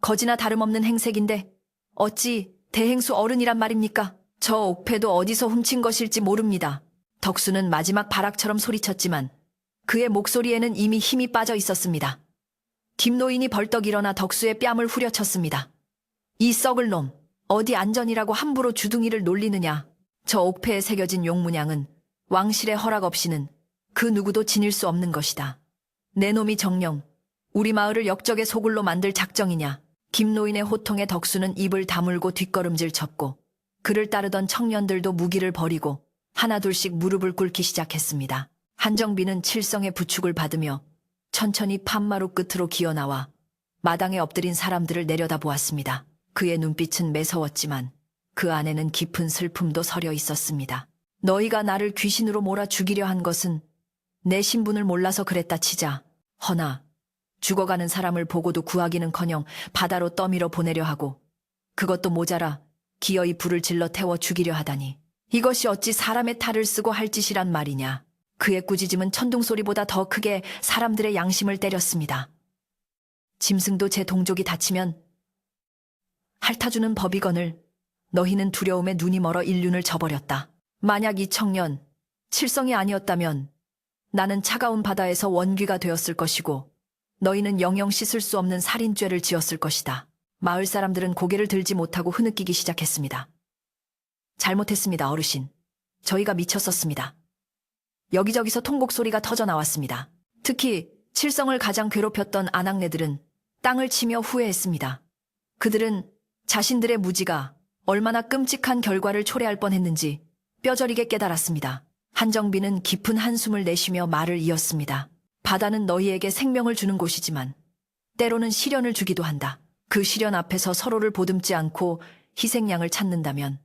거지나 다름없는 행색인데 어찌 대행수 어른이란 말입니까? 저 옥패도 어디서 훔친 것일지 모릅니다. 덕수는 마지막 발악처럼 소리쳤지만 그의 목소리에는 이미 힘이 빠져 있었습니다. 김노인이 벌떡 일어나 덕수의 뺨을 후려쳤습니다. 이 썩을 놈, 어디 안전이라고 함부로 주둥이를 놀리느냐. 저 옥패에 새겨진 용문양은 왕실의 허락 없이는 그 누구도 지닐 수 없는 것이다. 내 놈이 정녕 우리 마을을 역적의 소굴로 만들 작정이냐. 김노인의 호통에 덕수는 입을 다물고 뒷걸음질 쳤고 그를 따르던 청년들도 무기를 버리고 하나둘씩 무릎을 꿇기 시작했습니다. 한정빈은 칠성의 부축을 받으며 천천히 판마루 끝으로 기어나와 마당에 엎드린 사람들을 내려다보았습니다. 그의 눈빛은 매서웠지만 그 안에는 깊은 슬픔도 서려 있었습니다. 너희가 나를 귀신으로 몰아 죽이려 한 것은 내 신분을 몰라서 그랬다 치자. 허나 죽어가는 사람을 보고도 구하기는커녕 바다로 떠밀어 보내려 하고 그것도 모자라 기어이 불을 질러 태워 죽이려 하다니. 이것이 어찌 사람의 탈을 쓰고 할 짓이란 말이냐. 그의 꾸짖음은 천둥소리보다 더 크게 사람들의 양심을 때렸습니다. 짐승도 제 동족이 다치면 핥아주는 법이거늘 너희는 두려움에 눈이 멀어 인륜을 저버렸다. 만약 이 청년 칠성이 아니었다면 나는 차가운 바다에서 원귀가 되었을 것이고 너희는 영영 씻을 수 없는 살인죄를 지었을 것이다. 마을 사람들은 고개를 들지 못하고 흐느끼기 시작했습니다. 잘못했습니다, 어르신. 저희가 미쳤었습니다. 여기저기서 통곡 소리가 터져 나왔습니다. 특히 칠성을 가장 괴롭혔던 아낙네들은 땅을 치며 후회했습니다. 그들은 자신들의 무지가 얼마나 끔찍한 결과를 초래할 뻔했는지 뼈저리게 깨달았습니다. 한정빈은 깊은 한숨을 내쉬며 말을 이었습니다. 바다는 너희에게 생명을 주는 곳이지만 때로는 시련을 주기도 한다. 그 시련 앞에서 서로를 보듬지 않고 희생양을 찾는다면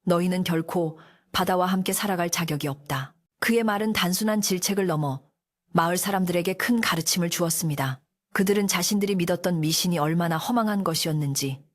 너희는 결코 바다와 함께 살아갈 자격이 없다. 그의 말은 단순한 질책을 넘어 마을 사람들에게 큰 가르침을 주었습니다. 그들은 자신들이 믿었던 미신이 얼마나 허망한 것이었는지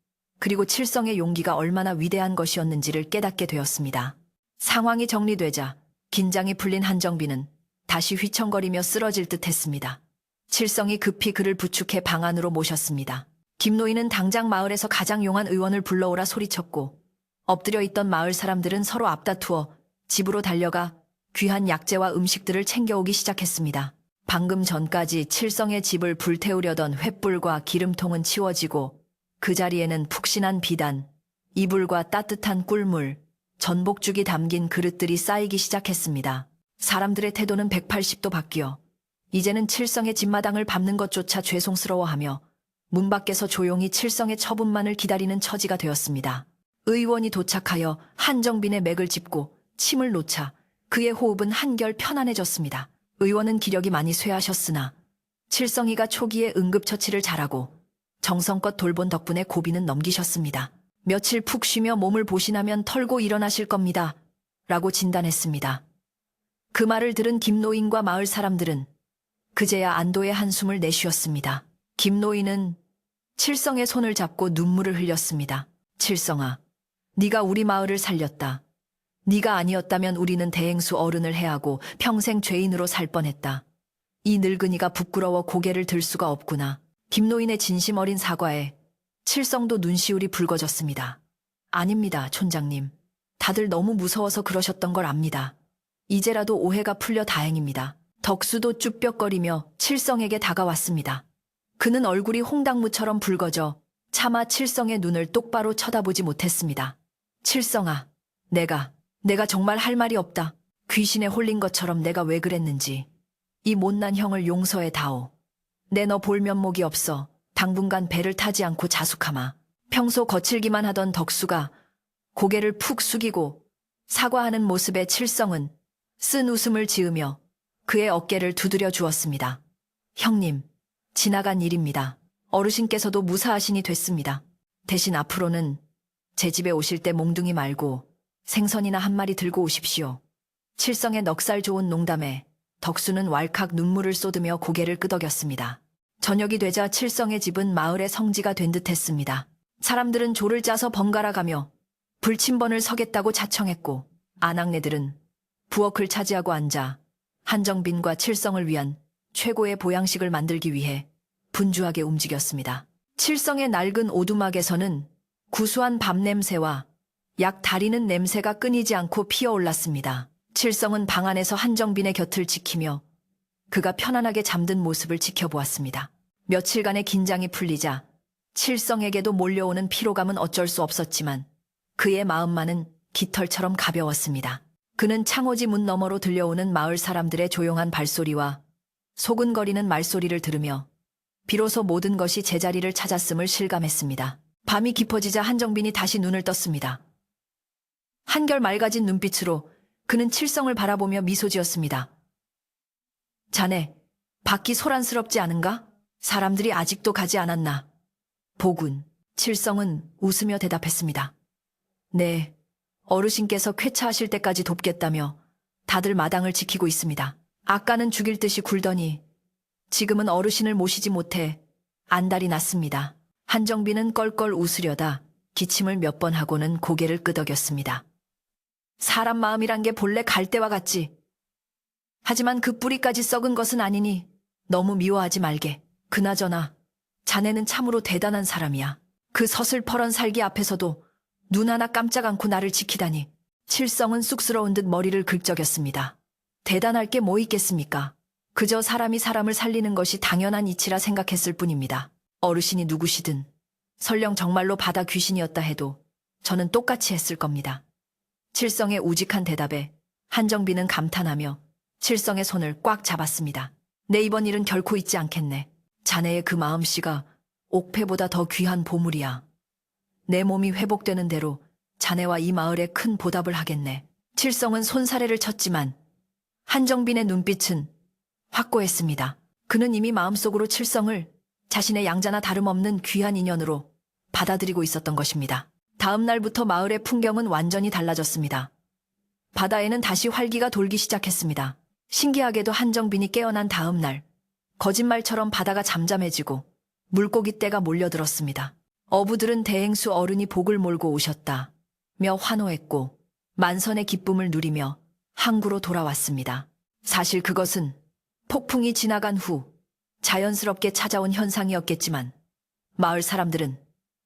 그리고 칠성의 용기가 얼마나 위대한 것이었는지를 깨닫게 되었습니다. 상황이 정리되자 긴장이 풀린 한정빈은 다시 휘청거리며 쓰러질 듯 했습니다. 칠성이 급히 그를 부축해 방 안으로 모셨습니다. 김노인은 당장 마을에서 가장 용한 의원을 불러오라 소리쳤고 엎드려 있던 마을 사람들은 서로 앞다투어 집으로 달려가 귀한 약재와 음식들을 챙겨오기 시작했습니다. 방금 전까지 칠성의 집을 불태우려던 횃불과 기름통은 치워지고 그 자리에는 푹신한 비단, 이불과 따뜻한 꿀물, 전복죽이 담긴 그릇들이 쌓이기 시작했습니다. 사람들의 태도는 180도 바뀌어 이제는 칠성의 집마당을 밟는 것조차 죄송스러워하며 문 밖에서 조용히 칠성의 처분만을 기다리는 처지가 되었습니다. 의원이 도착하여 한정빈의 맥을 짚고 침을 놓자 그의 호흡은 한결 편안해졌습니다. 의원은 기력이 많이 쇠하셨으나 칠성이가 초기에 응급처치를 잘하고 정성껏 돌본 덕분에 고비는 넘기셨습니다. 며칠 푹 쉬며 몸을 보신하면 털고 일어나실 겁니다. 라고 진단했습니다. 그 말을 들은 김노인과 마을 사람들은 그제야 안도의 한숨을 내쉬었습니다. 김노인은 칠성의 손을 잡고 눈물을 흘렸습니다. 칠성아, 네가 우리 마을을 살렸다. 네가 아니었다면 우리는 대행수 어른을 해하고 평생 죄인으로 살 뻔했다. 이 늙은이가 부끄러워 고개를 들 수가 없구나. 김노인의 진심 어린 사과에 칠성도 눈시울이 붉어졌습니다. 아닙니다, 촌장님. 다들 너무 무서워서 그러셨던 걸 압니다. 이제라도 오해가 풀려 다행입니다. 덕수도 쭈뼛거리며 칠성에게 다가왔습니다. 그는 얼굴이 홍당무처럼 붉어져 차마 칠성의 눈을 똑바로 쳐다보지 못했습니다. 칠성아, 내가 정말 할 말이 없다. 귀신에 홀린 것처럼 내가 왜 그랬는지. 이 못난 형을 용서해 다오. 내 너 볼 면목이 없어 당분간 배를 타지 않고 자숙하마. 평소 거칠기만 하던 덕수가 고개를 푹 숙이고 사과하는 모습에 칠성은 쓴 웃음을 지으며 그의 어깨를 두드려 주었습니다. 형님, 지나간 일입니다. 어르신께서도 무사하신이 됐습니다. 대신 앞으로는 제 집에 오실 때 몽둥이 말고 생선이나 한 마리 들고 오십시오. 칠성의 넉살 좋은 농담에 덕수는 왈칵 눈물을 쏟으며 고개를 끄덕였습니다. 저녁이 되자 칠성의 집은 마을의 성지가 된 듯했습니다. 사람들은 조를 짜서 번갈아 가며 불침번을 서겠다고 자청했고 아낙네들은 부엌을 차지하고 앉아 한정빈과 칠성을 위한 최고의 보양식을 만들기 위해 분주하게 움직였습니다. 칠성의 낡은 오두막에서는 구수한 밥 냄새와 약 다리는 냄새가 끊이지 않고 피어올랐습니다. 칠성은 방 안에서 한정빈의 곁을 지키며 그가 편안하게 잠든 모습을 지켜보았습니다. 며칠간의 긴장이 풀리자 칠성에게도 몰려오는 피로감은 어쩔 수 없었지만 그의 마음만은 깃털처럼 가벼웠습니다. 그는 창호지 문 너머로 들려오는 마을 사람들의 조용한 발소리와 소근거리는 말소리를 들으며 비로소 모든 것이 제자리를 찾았음을 실감했습니다. 밤이 깊어지자 한정빈이 다시 눈을 떴습니다. 한결 맑아진 눈빛으로 그는 칠성을 바라보며 미소 지었습니다. 자네, 밖이 소란스럽지 않은가? 사람들이 아직도 가지 않았나? 보군. 칠성은 웃으며 대답했습니다. 네, 어르신께서 쾌차하실 때까지 돕겠다며 다들 마당을 지키고 있습니다. 아까는 죽일 듯이 굴더니 지금은 어르신을 모시지 못해 안달이 났습니다. 한정빈은 껄껄 웃으려다 기침을 몇 번 하고는 고개를 끄덕였습니다. 사람 마음이란 게 본래 갈대와 같지. 하지만 그 뿌리까지 썩은 것은 아니니 너무 미워하지 말게. 그나저나 자네는 참으로 대단한 사람이야. 그 서슬퍼런 살기 앞에서도 눈 하나 깜짝 않고 나를 지키다니. 칠성은 쑥스러운 듯 머리를 긁적였습니다. 대단할 게 뭐 있겠습니까? 그저 사람이 사람을 살리는 것이 당연한 이치라 생각했을 뿐입니다. 어르신이 누구시든 설령 정말로 바다 귀신이었다 해도 저는 똑같이 했을 겁니다. 칠성의 우직한 대답에 한정빈은 감탄하며 칠성의 손을 꽉 잡았습니다. 내 이번 일은 결코 잊지 않겠네. 자네의 그 마음씨가 옥패보다 더 귀한 보물이야. 내 몸이 회복되는 대로 자네와 이 마을에 큰 보답을 하겠네. 칠성은 손사래를 쳤지만 한정빈의 눈빛은 확고했습니다. 그는 이미 마음속으로 칠성을 자신의 양자나 다름없는 귀한 인연으로 받아들이고 있었던 것입니다. 다음 날부터 마을의 풍경은 완전히 달라졌습니다. 바다에는 다시 활기가 돌기 시작했습니다. 신기하게도 한정빈이 깨어난 다음 날, 거짓말처럼 바다가 잠잠해지고 물고기 떼가 몰려들었습니다. 어부들은 대행수 어른이 복을 몰고 오셨다며 환호했고 만선의 기쁨을 누리며 항구로 돌아왔습니다. 사실 그것은 폭풍이 지나간 후 자연스럽게 찾아온 현상이었겠지만 마을 사람들은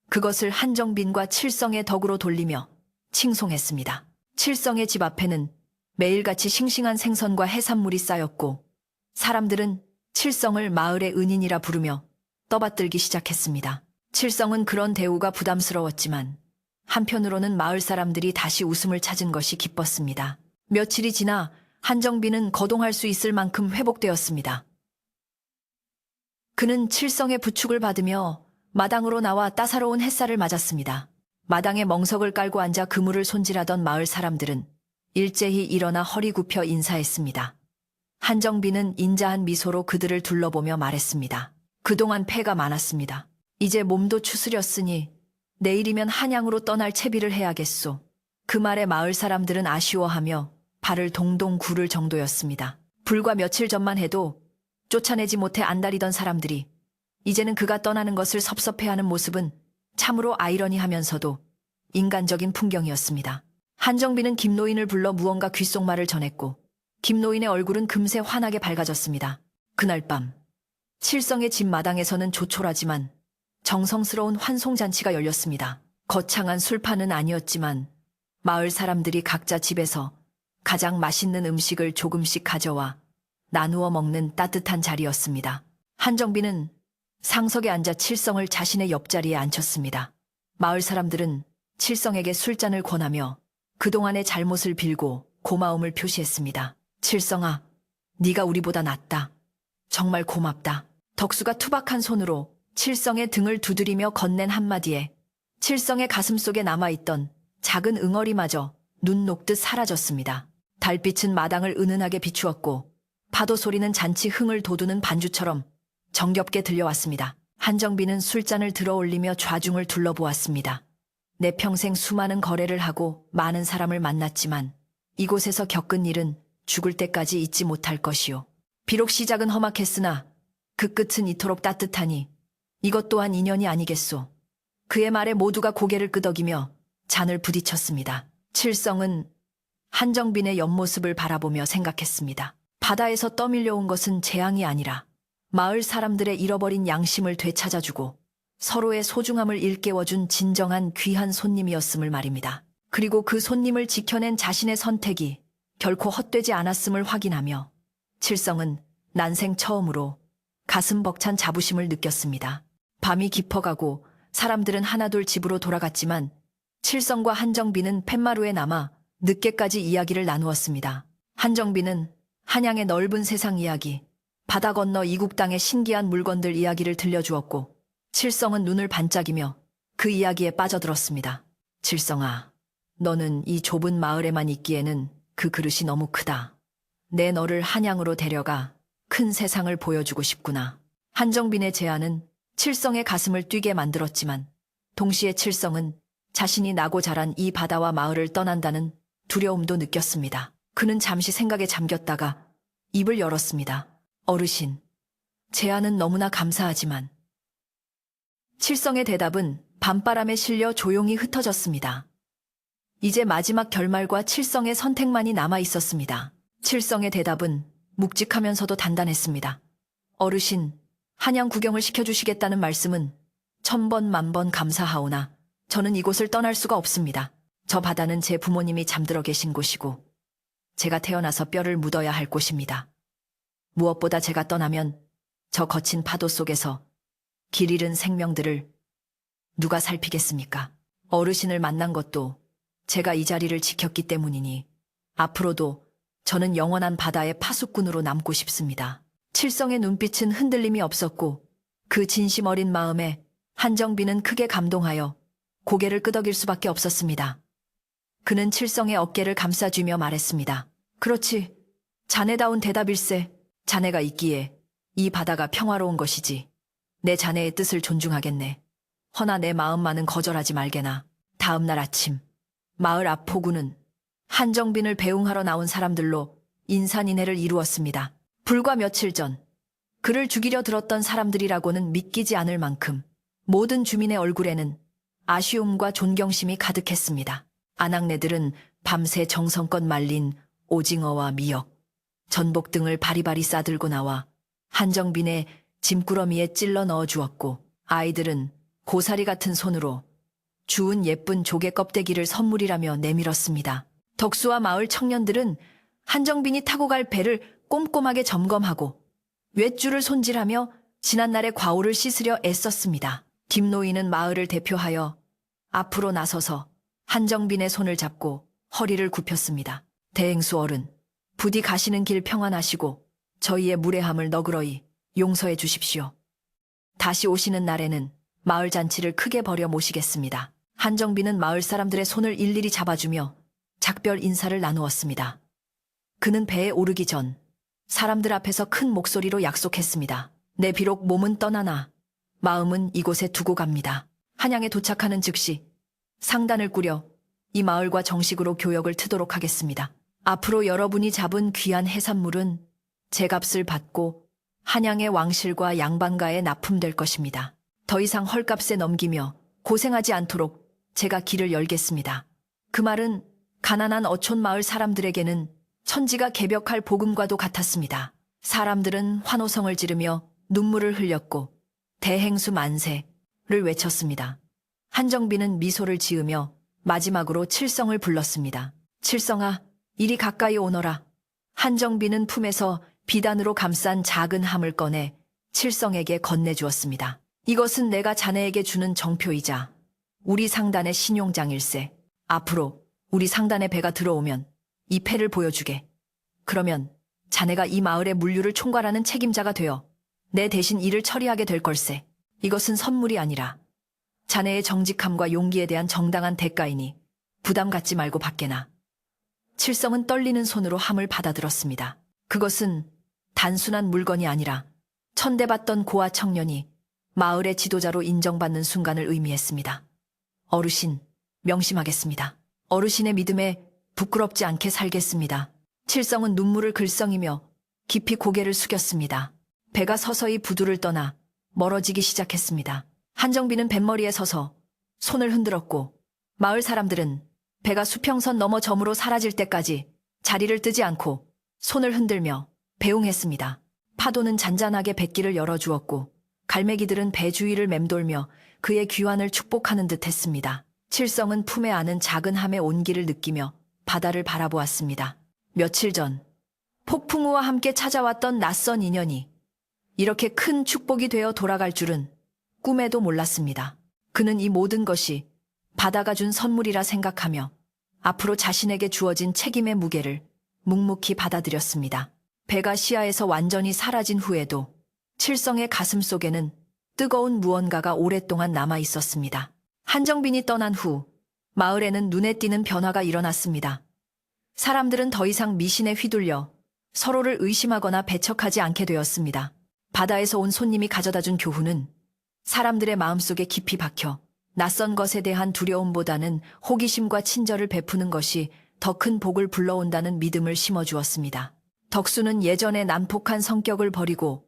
그것을 한정빈과 칠성의 덕으로 돌리며 칭송했습니다. 칠성의 집 앞에는 매일같이 싱싱한 생선과 해산물이 쌓였고 사람들은 칠성을 마을의 은인이라 부르며 떠받들기 시작했습니다. 칠성은 그런 대우가 부담스러웠지만 한편으로는 마을 사람들이 다시 웃음을 찾은 것이 기뻤습니다. 며칠이 지나 한정빈은 거동할 수 있을 만큼 회복되었습니다. 그는 칠성의 부축을 받으며 마당으로 나와 따사로운 햇살을 맞았습니다. 마당에 멍석을 깔고 앉아 그물을 손질하던 마을 사람들은 일제히 일어나 허리 굽혀 인사했습니다. 한정빈은 인자한 미소로 그들을 둘러보며 말했습니다. 그동안 패가 많았습니다. 이제 몸도 추스렸으니 내일이면 한양으로 떠날 채비를 해야겠소. 그 말에 마을 사람들은 아쉬워하며 발을 동동 구를 정도였습니다. 불과 며칠 전만 해도 쫓아내지 못해 안달이던 사람들이 이제는 그가 떠나는 것을 섭섭해하는 모습은 참으로 아이러니하면서도 인간적인 풍경이었습니다. 한정빈은 김노인을 불러 무언가 귓속말을 전했고 김노인의 얼굴은 금세 환하게 밝아졌습니다. 그날 밤 칠성의 집 마당에서는 조촐하지만 정성스러운 환송잔치가 열렸습니다. 거창한 술판은 아니었지만 마을 사람들이 각자 집에서 가장 맛있는 음식을 조금씩 가져와 나누어 먹는 따뜻한 자리였습니다. 한정빈은 상석에 앉아 칠성을 자신의 옆자리에 앉혔습니다. 마을 사람들은 칠성에게 술잔을 권하며 그동안의 잘못을 빌고 고마움을 표시했습니다. 칠성아, 네가 우리보다 낫다. 정말 고맙다. 덕수가 투박한 손으로 칠성의 등을 두드리며 건넨 한마디에 칠성의 가슴 속에 남아있던 작은 응어리마저 눈 녹듯 사라졌습니다. 달빛은 마당을 은은하게 비추었고 파도 소리는 잔치 흥을 돋우는 반주처럼 정겹게 들려왔습니다. 한정빈은 술잔을 들어올리며 좌중을 둘러보았습니다. 내 평생 수많은 거래를 하고 많은 사람을 만났지만 이곳에서 겪은 일은 죽을 때까지 잊지 못할 것이요. 비록 시작은 험악했으나 그 끝은 이토록 따뜻하니 이것 또한 인연이 아니겠소. 그의 말에 모두가 고개를 끄덕이며 잔을 부딪혔습니다. 칠성은 한정빈의 옆모습을 바라보며 생각했습니다. 바다에서 떠밀려온 것은 재앙이 아니라 마을 사람들의 잃어버린 양심을 되찾아주고 서로의 소중함을 일깨워준 진정한 귀한 손님이었음을 말입니다. 그리고 그 손님을 지켜낸 자신의 선택이 결코 헛되지 않았음을 확인하며 칠성은 난생 처음으로 가슴 벅찬 자부심을 느꼈습니다. 밤이 깊어가고 사람들은 하나둘 집으로 돌아갔지만 칠성과 한정빈은 팻마루에 남아 늦게까지 이야기를 나누었습니다. 한정빈은 한양의 넓은 세상 이야기, 바다 건너 이국 땅의 신기한 물건들 이야기를 들려주었고 칠성은 눈을 반짝이며 그 이야기에 빠져들었습니다. 칠성아, 너는 이 좁은 마을에만 있기에는 그 그릇이 너무 크다. 내 너를 한양으로 데려가 큰 세상을 보여주고 싶구나. 한정빈의 제안은 칠성의 가슴을 뛰게 만들었지만 동시에 칠성은 자신이 나고 자란 이 바다와 마을을 떠난다는 두려움도 느꼈습니다. 그는 잠시 생각에 잠겼다가 입을 열었습니다. 어르신, 제안은 너무나 감사하지만 칠성의 대답은 밤바람에 실려 조용히 흩어졌습니다. 이제 마지막 결말과 칠성의 선택만이 남아 있었습니다. 칠성의 대답은 묵직하면서도 단단했습니다. 어르신, 한양 구경을 시켜주시겠다는 말씀은 천번 만번 감사하오나 저는 이곳을 떠날 수가 없습니다. 저 바다는 제 부모님이 잠들어 계신 곳이고 제가 태어나서 뼈를 묻어야 할 곳입니다. 무엇보다 제가 떠나면 저 거친 파도 속에서 길 잃은 생명들을 누가 살피겠습니까? 어르신을 만난 것도 제가 이 자리를 지켰기 때문이니 앞으로도 저는 영원한 바다의 파수꾼으로 남고 싶습니다. 칠성의 눈빛은 흔들림이 없었고 그 진심 어린 마음에 한정빈은 크게 감동하여 고개를 끄덕일 수밖에 없었습니다. 그는 칠성의 어깨를 감싸주며 말했습니다. 그렇지, 자네다운 대답일세. 자네가 있기에 이 바다가 평화로운 것이지. 내 자네의 뜻을 존중하겠네. 허나 내 마음만은 거절하지 말게나. 다음 날 아침 마을 앞 포구는 한정빈을 배웅하러 나온 사람들로 인산인해를 이루었습니다. 불과 며칠 전 그를 죽이려 들었던 사람들이라고는 믿기지 않을 만큼 모든 주민의 얼굴에는 아쉬움과 존경심이 가득했습니다. 아낙네들은 밤새 정성껏 말린 오징어와 미역, 전복 등을 바리바리 싸들고 나와 한정빈의 짐꾸러미에 찔러 넣어 주었고 아이들은 고사리 같은 손으로 주운 예쁜 조개 껍데기를 선물이라며 내밀었습니다. 덕수와 마을 청년들은 한정빈이 타고 갈 배를 꼼꼼하게 점검하고 웻줄을 손질하며 지난날의 과오를 씻으려 애썼습니다. 김노인은 마을을 대표하여 앞으로 나서서 한정빈의 손을 잡고 허리를 굽혔습니다. 대행수 어른, 부디 가시는 길 평안하시고 저희의 무례함을 너그러이 용서해 주십시오. 다시 오시는 날에는 마을 잔치를 크게 벌여 모시겠습니다. 한정빈은 마을 사람들의 손을 일일이 잡아주며 작별 인사를 나누었습니다. 그는 배에 오르기 전 사람들 앞에서 큰 목소리로 약속했습니다. 내 비록 몸은 떠나나 마음은 이곳에 두고 갑니다. 한양에 도착하는 즉시 상단을 꾸려 이 마을과 정식으로 교역을 트도록 하겠습니다. 앞으로 여러분이 잡은 귀한 해산물은 제 값을 받고 한양의 왕실과 양반가에 납품될 것입니다. 더 이상 헐값에 넘기며 고생하지 않도록 제가 길을 열겠습니다. 그 말은 가난한 어촌 마을 사람들에게는 천지가 개벽할 복음과도 같았습니다. 사람들은 환호성을 지르며 눈물을 흘렸고 대행수 만세를 외쳤습니다. 한정빈은 미소를 지으며 마지막으로 칠성을 불렀습니다. 칠성아, 이리 가까이 오너라. 한정빈은 품에서 비단으로 감싼 작은 함을 꺼내 칠성에게 건네주었습니다. 이것은 내가 자네에게 주는 정표이자 우리 상단의 신용장일세. 앞으로 우리 상단에 배가 들어오면 이 패를 보여주게. 그러면 자네가 이 마을의 물류를 총괄하는 책임자가 되어 내 대신 일을 처리하게 될 걸세. 이것은 선물이 아니라 자네의 정직함과 용기에 대한 정당한 대가이니 부담 갖지 말고 받게나. 칠성은 떨리는 손으로 함을 받아들었습니다. 그것은 단순한 물건이 아니라 천대받던 고아 청년이 마을의 지도자로 인정받는 순간을 의미했습니다. 어르신, 명심하겠습니다. 어르신의 믿음에 부끄럽지 않게 살겠습니다. 칠성은 눈물을 글썽이며 깊이 고개를 숙였습니다. 배가 서서히 부두를 떠나 멀어지기 시작했습니다. 한정빈은 뱃머리에 서서 손을 흔들었고 마을 사람들은 배가 수평선 넘어 점으로 사라질 때까지 자리를 뜨지 않고 손을 흔들며 배웅했습니다. 파도는 잔잔하게 뱃길을 열어주었고 갈매기들은 배 주위를 맴돌며 그의 귀환을 축복하는 듯 했습니다. 칠성은 품에 안은 작은 함의 온기를 느끼며 바다를 바라보았습니다. 며칠 전 폭풍우와 함께 찾아왔던 낯선 인연이 이렇게 큰 축복이 되어 돌아갈 줄은 꿈에도 몰랐습니다. 그는 이 모든 것이 바다가 준 선물이라 생각하며 앞으로 자신에게 주어진 책임의 무게를 묵묵히 받아들였습니다. 배가 시야에서 완전히 사라진 후에도 칠성의 가슴 속에는 뜨거운 무언가가 오랫동안 남아 있었습니다. 한정빈이 떠난 후 마을에는 눈에 띄는 변화가 일어났습니다. 사람들은 더 이상 미신에 휘둘려 서로를 의심하거나 배척하지 않게 되었습니다. 바다에서 온 손님이 가져다준 교훈은 사람들의 마음속에 깊이 박혀 낯선 것에 대한 두려움보다는 호기심과 친절을 베푸는 것이 더 큰 복을 불러온다는 믿음을 심어주었습니다. 덕수는 예전의 난폭한 성격을 버리고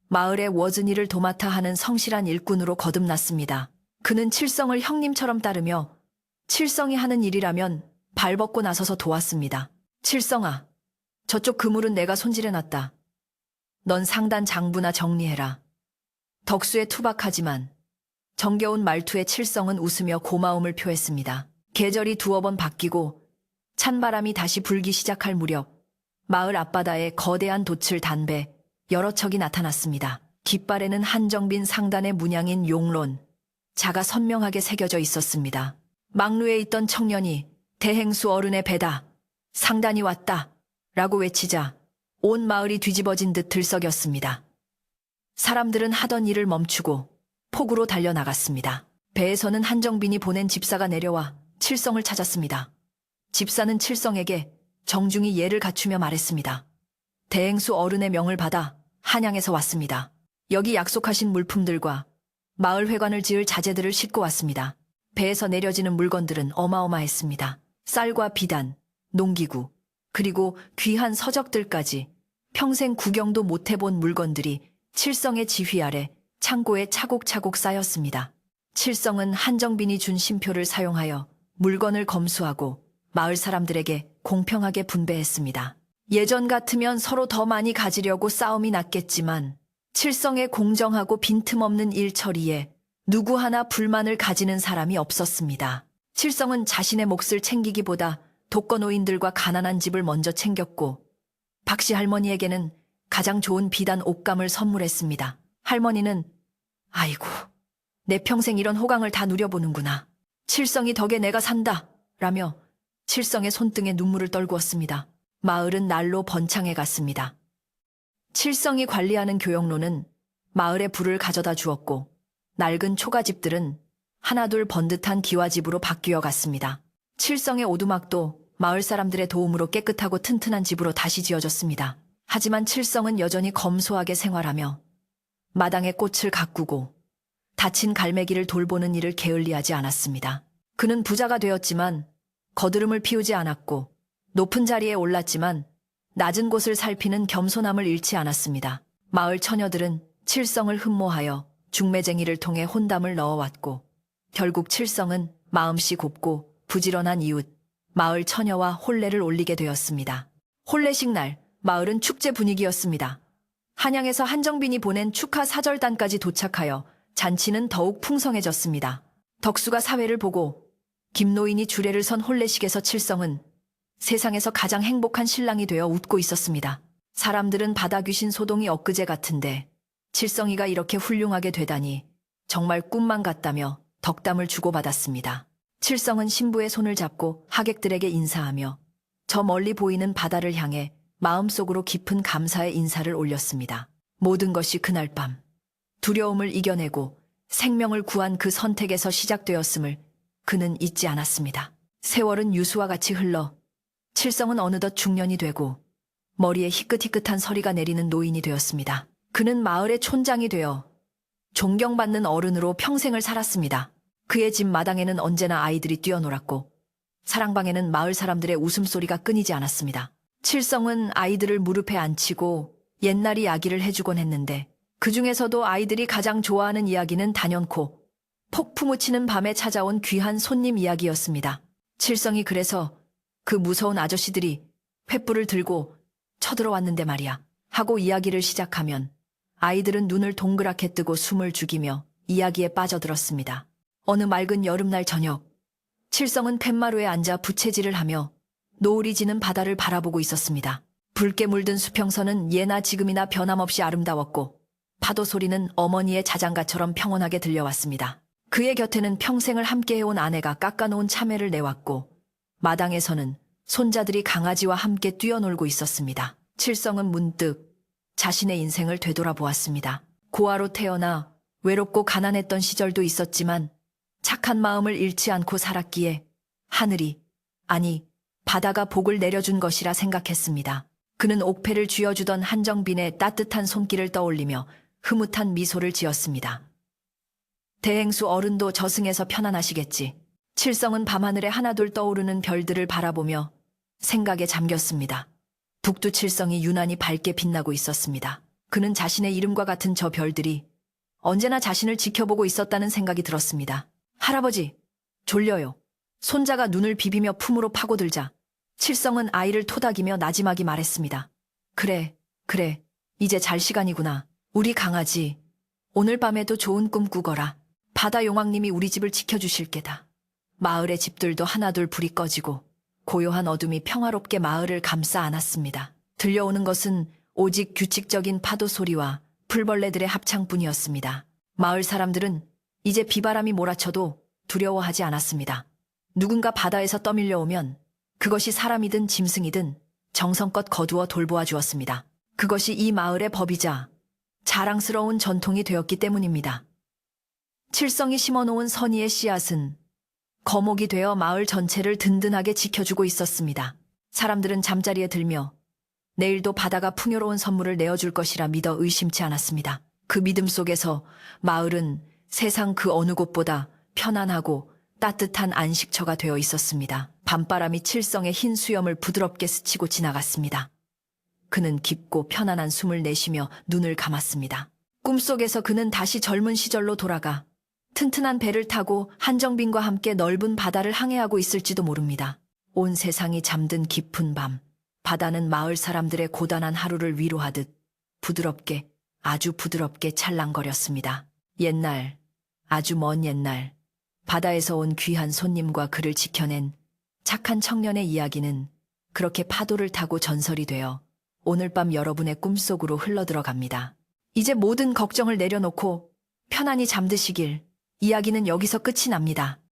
마을의 워즈니를 도맡아 하는 성실한 일꾼으로 거듭났습니다. 그는 칠성을 형님처럼 따르며 칠성이 하는 일이라면 발벗고 나서서 도왔습니다. 칠성아, 저쪽 그물은 내가 손질해놨다. 넌 상단 장부나 정리해라. 덕수에 투박하지만 정겨운 말투에 칠성은 웃으며 고마움을 표했습니다. 계절이 두어 번 바뀌고 찬바람이 다시 불기 시작할 무렵 마을 앞바다에 거대한 돛을 단배 여러 척이 나타났습니다. 깃발에는 한정빈 상단의 문양인 용론, 자가 선명하게 새겨져 있었습니다. 막루에 있던 청년이 대행수 어른의 배다, 상단이 왔다 라고 외치자 온 마을이 뒤집어진 듯 들썩였습니다. 사람들은 하던 일을 멈추고 폭우로 달려나갔습니다. 배에서는 한정빈이 보낸 집사가 내려와 칠성을 찾았습니다. 집사는 칠성에게 정중히 예를 갖추며 말했습니다. 대행수 어른의 명을 받아 한양에서 왔습니다. 여기 약속하신 물품들과 마을 회관을 지을 자재들을 싣고 왔습니다. 배에서 내려지는 물건들은 어마어마했습니다. 쌀과 비단, 농기구, 그리고 귀한 서적들까지 평생 구경도 못 해본 물건들이 칠성의 지휘 아래 창고에 차곡차곡 쌓였습니다. 칠성은 한정빈이 준 쉼표를 사용하여 물건을 검수하고 마을 사람들에게 공평하게 분배했습니다. 예전 같으면 서로 더 많이 가지려고 싸움이 났겠지만 칠성의 공정하고 빈틈없는 일 처리에 누구 하나 불만을 가지는 사람이 없었습니다. 칠성은 자신의 몫을 챙기기보다 독거노인들과 가난한 집을 먼저 챙겼고 박씨 할머니에게는 가장 좋은 비단 옷감을 선물했습니다. 할머니는 아이고, 내 평생 이런 호강을 다 누려보는구나. 칠성이 덕에 내가 산다 라며 칠성의 손등에 눈물을 떨구었습니다. 마을은 날로 번창해 갔습니다. 칠성이 관리하는 교역로는 마을에 불을 가져다 주었고 낡은 초가집들은 하나둘 번듯한 기와집으로 바뀌어 갔습니다. 칠성의 오두막도 마을 사람들의 도움으로 깨끗하고 튼튼한 집으로 다시 지어졌습니다. 하지만 칠성은 여전히 검소하게 생활하며 마당에 꽃을 가꾸고 다친 갈매기를 돌보는 일을 게을리하지 않았습니다. 그는 부자가 되었지만 거드름을 피우지 않았고 높은 자리에 올랐지만 낮은 곳을 살피는 겸손함을 잃지 않았습니다. 마을 처녀들은 칠성을 흠모하여 중매쟁이를 통해 혼담을 넣어왔고 결국 칠성은 마음씨 곱고 부지런한 이웃, 마을 처녀와 혼례를 올리게 되었습니다. 혼례식 날, 마을은 축제 분위기였습니다. 한양에서 한정빈이 보낸 축하 사절단까지 도착하여 잔치는 더욱 풍성해졌습니다. 덕수가 사회를 보고 김노인이 주례를 선 혼례식에서 칠성은 세상에서 가장 행복한 신랑이 되어 웃고 있었습니다. 사람들은 바다 귀신 소동이 엊그제 같은데 칠성이가 이렇게 훌륭하게 되다니 정말 꿈만 같다며 덕담을 주고받았습니다. 칠성은 신부의 손을 잡고 하객들에게 인사하며 저 멀리 보이는 바다를 향해 마음속으로 깊은 감사의 인사를 올렸습니다. 모든 것이 그날 밤 두려움을 이겨내고 생명을 구한 그 선택에서 시작되었음을 그는 잊지 않았습니다. 세월은 유수와 같이 흘러 칠성은 어느덧 중년이 되고 머리에 희끗희끗한 서리가 내리는 노인이 되었습니다. 그는 마을의 촌장이 되어 존경받는 어른으로 평생을 살았습니다. 그의 집 마당에는 언제나 아이들이 뛰어놀았고 사랑방에는 마을 사람들의 웃음소리가 끊이지 않았습니다. 칠성은 아이들을 무릎에 앉히고 옛날 이야기를 해주곤 했는데 그 중에서도 아이들이 가장 좋아하는 이야기는 단연코 폭풍우 치는 밤에 찾아온 귀한 손님 이야기였습니다. 칠성이 그래서 그 무서운 아저씨들이 횃불을 들고 쳐들어왔는데 말이야 하고 이야기를 시작하면 아이들은 눈을 동그랗게 뜨고 숨을 죽이며 이야기에 빠져들었습니다. 어느 맑은 여름날 저녁, 칠성은 팻마루에 앉아 부채질을 하며 노을이 지는 바다를 바라보고 있었습니다. 붉게 물든 수평선은 예나 지금이나 변함없이 아름다웠고 파도 소리는 어머니의 자장가처럼 평온하게 들려왔습니다. 그의 곁에는 평생을 함께해온 아내가 깎아놓은 참외를 내왔고 마당에서는 손자들이 강아지와 함께 뛰어놀고 있었습니다. 칠성은 문득 자신의 인생을 되돌아보았습니다. 고아로 태어나 외롭고 가난했던 시절도 있었지만 착한 마음을 잃지 않고 살았기에 하늘이, 아니 바다가 복을 내려준 것이라 생각했습니다. 그는 옥패를 쥐어주던 한정빈의 따뜻한 손길을 떠올리며 흐뭇한 미소를 지었습니다. 대행수 어른도 저승에서 편안하시겠지. 칠성은 밤하늘에 하나둘 떠오르는 별들을 바라보며 생각에 잠겼습니다. 북두칠성이 유난히 밝게 빛나고 있었습니다. 그는 자신의 이름과 같은 저 별들이 언제나 자신을 지켜보고 있었다는 생각이 들었습니다. 할아버지, 졸려요. 손자가 눈을 비비며 품으로 파고들자 칠성은 아이를 토닥이며 나지막이 말했습니다. 그래, 이제 잘 시간이구나. 우리 강아지, 오늘 밤에도 좋은 꿈 꾸거라. 바다 용왕님이 우리 집을 지켜주실 게다. 마을의 집들도 하나둘 불이 꺼지고 고요한 어둠이 평화롭게 마을을 감싸 안았습니다. 들려오는 것은 오직 규칙적인 파도 소리와 풀벌레들의 합창뿐이었습니다. 마을 사람들은 이제 비바람이 몰아쳐도 두려워하지 않았습니다. 누군가 바다에서 떠밀려오면 그것이 사람이든 짐승이든 정성껏 거두어 돌보아 주었습니다. 그것이 이 마을의 법이자 자랑스러운 전통이 되었기 때문입니다. 칠성이 심어놓은 선의의 씨앗은 거목이 되어 마을 전체를 든든하게 지켜주고 있었습니다. 사람들은 잠자리에 들며 내일도 바다가 풍요로운 선물을 내어줄 것이라 믿어 의심치 않았습니다. 그 믿음 속에서 마을은 세상 그 어느 곳보다 편안하고 따뜻한 안식처가 되어 있었습니다. 밤바람이 칠성의 흰 수염을 부드럽게 스치고 지나갔습니다. 그는 깊고 편안한 숨을 내쉬며 눈을 감았습니다. 꿈속에서 그는 다시 젊은 시절로 돌아가 튼튼한 배를 타고 한정빈과 함께 넓은 바다를 항해하고 있을지도 모릅니다. 온 세상이 잠든 깊은 밤, 바다는 마을 사람들의 고단한 하루를 위로하듯 부드럽게, 아주 부드럽게 찰랑거렸습니다. 옛날, 아주 먼 옛날, 바다에서 온 귀한 손님과 그를 지켜낸 착한 청년의 이야기는 그렇게 파도를 타고 전설이 되어 오늘 밤 여러분의 꿈속으로 흘러들어갑니다. 이제 모든 걱정을 내려놓고 편안히 잠드시길. 이야기는 여기서 끝이 납니다.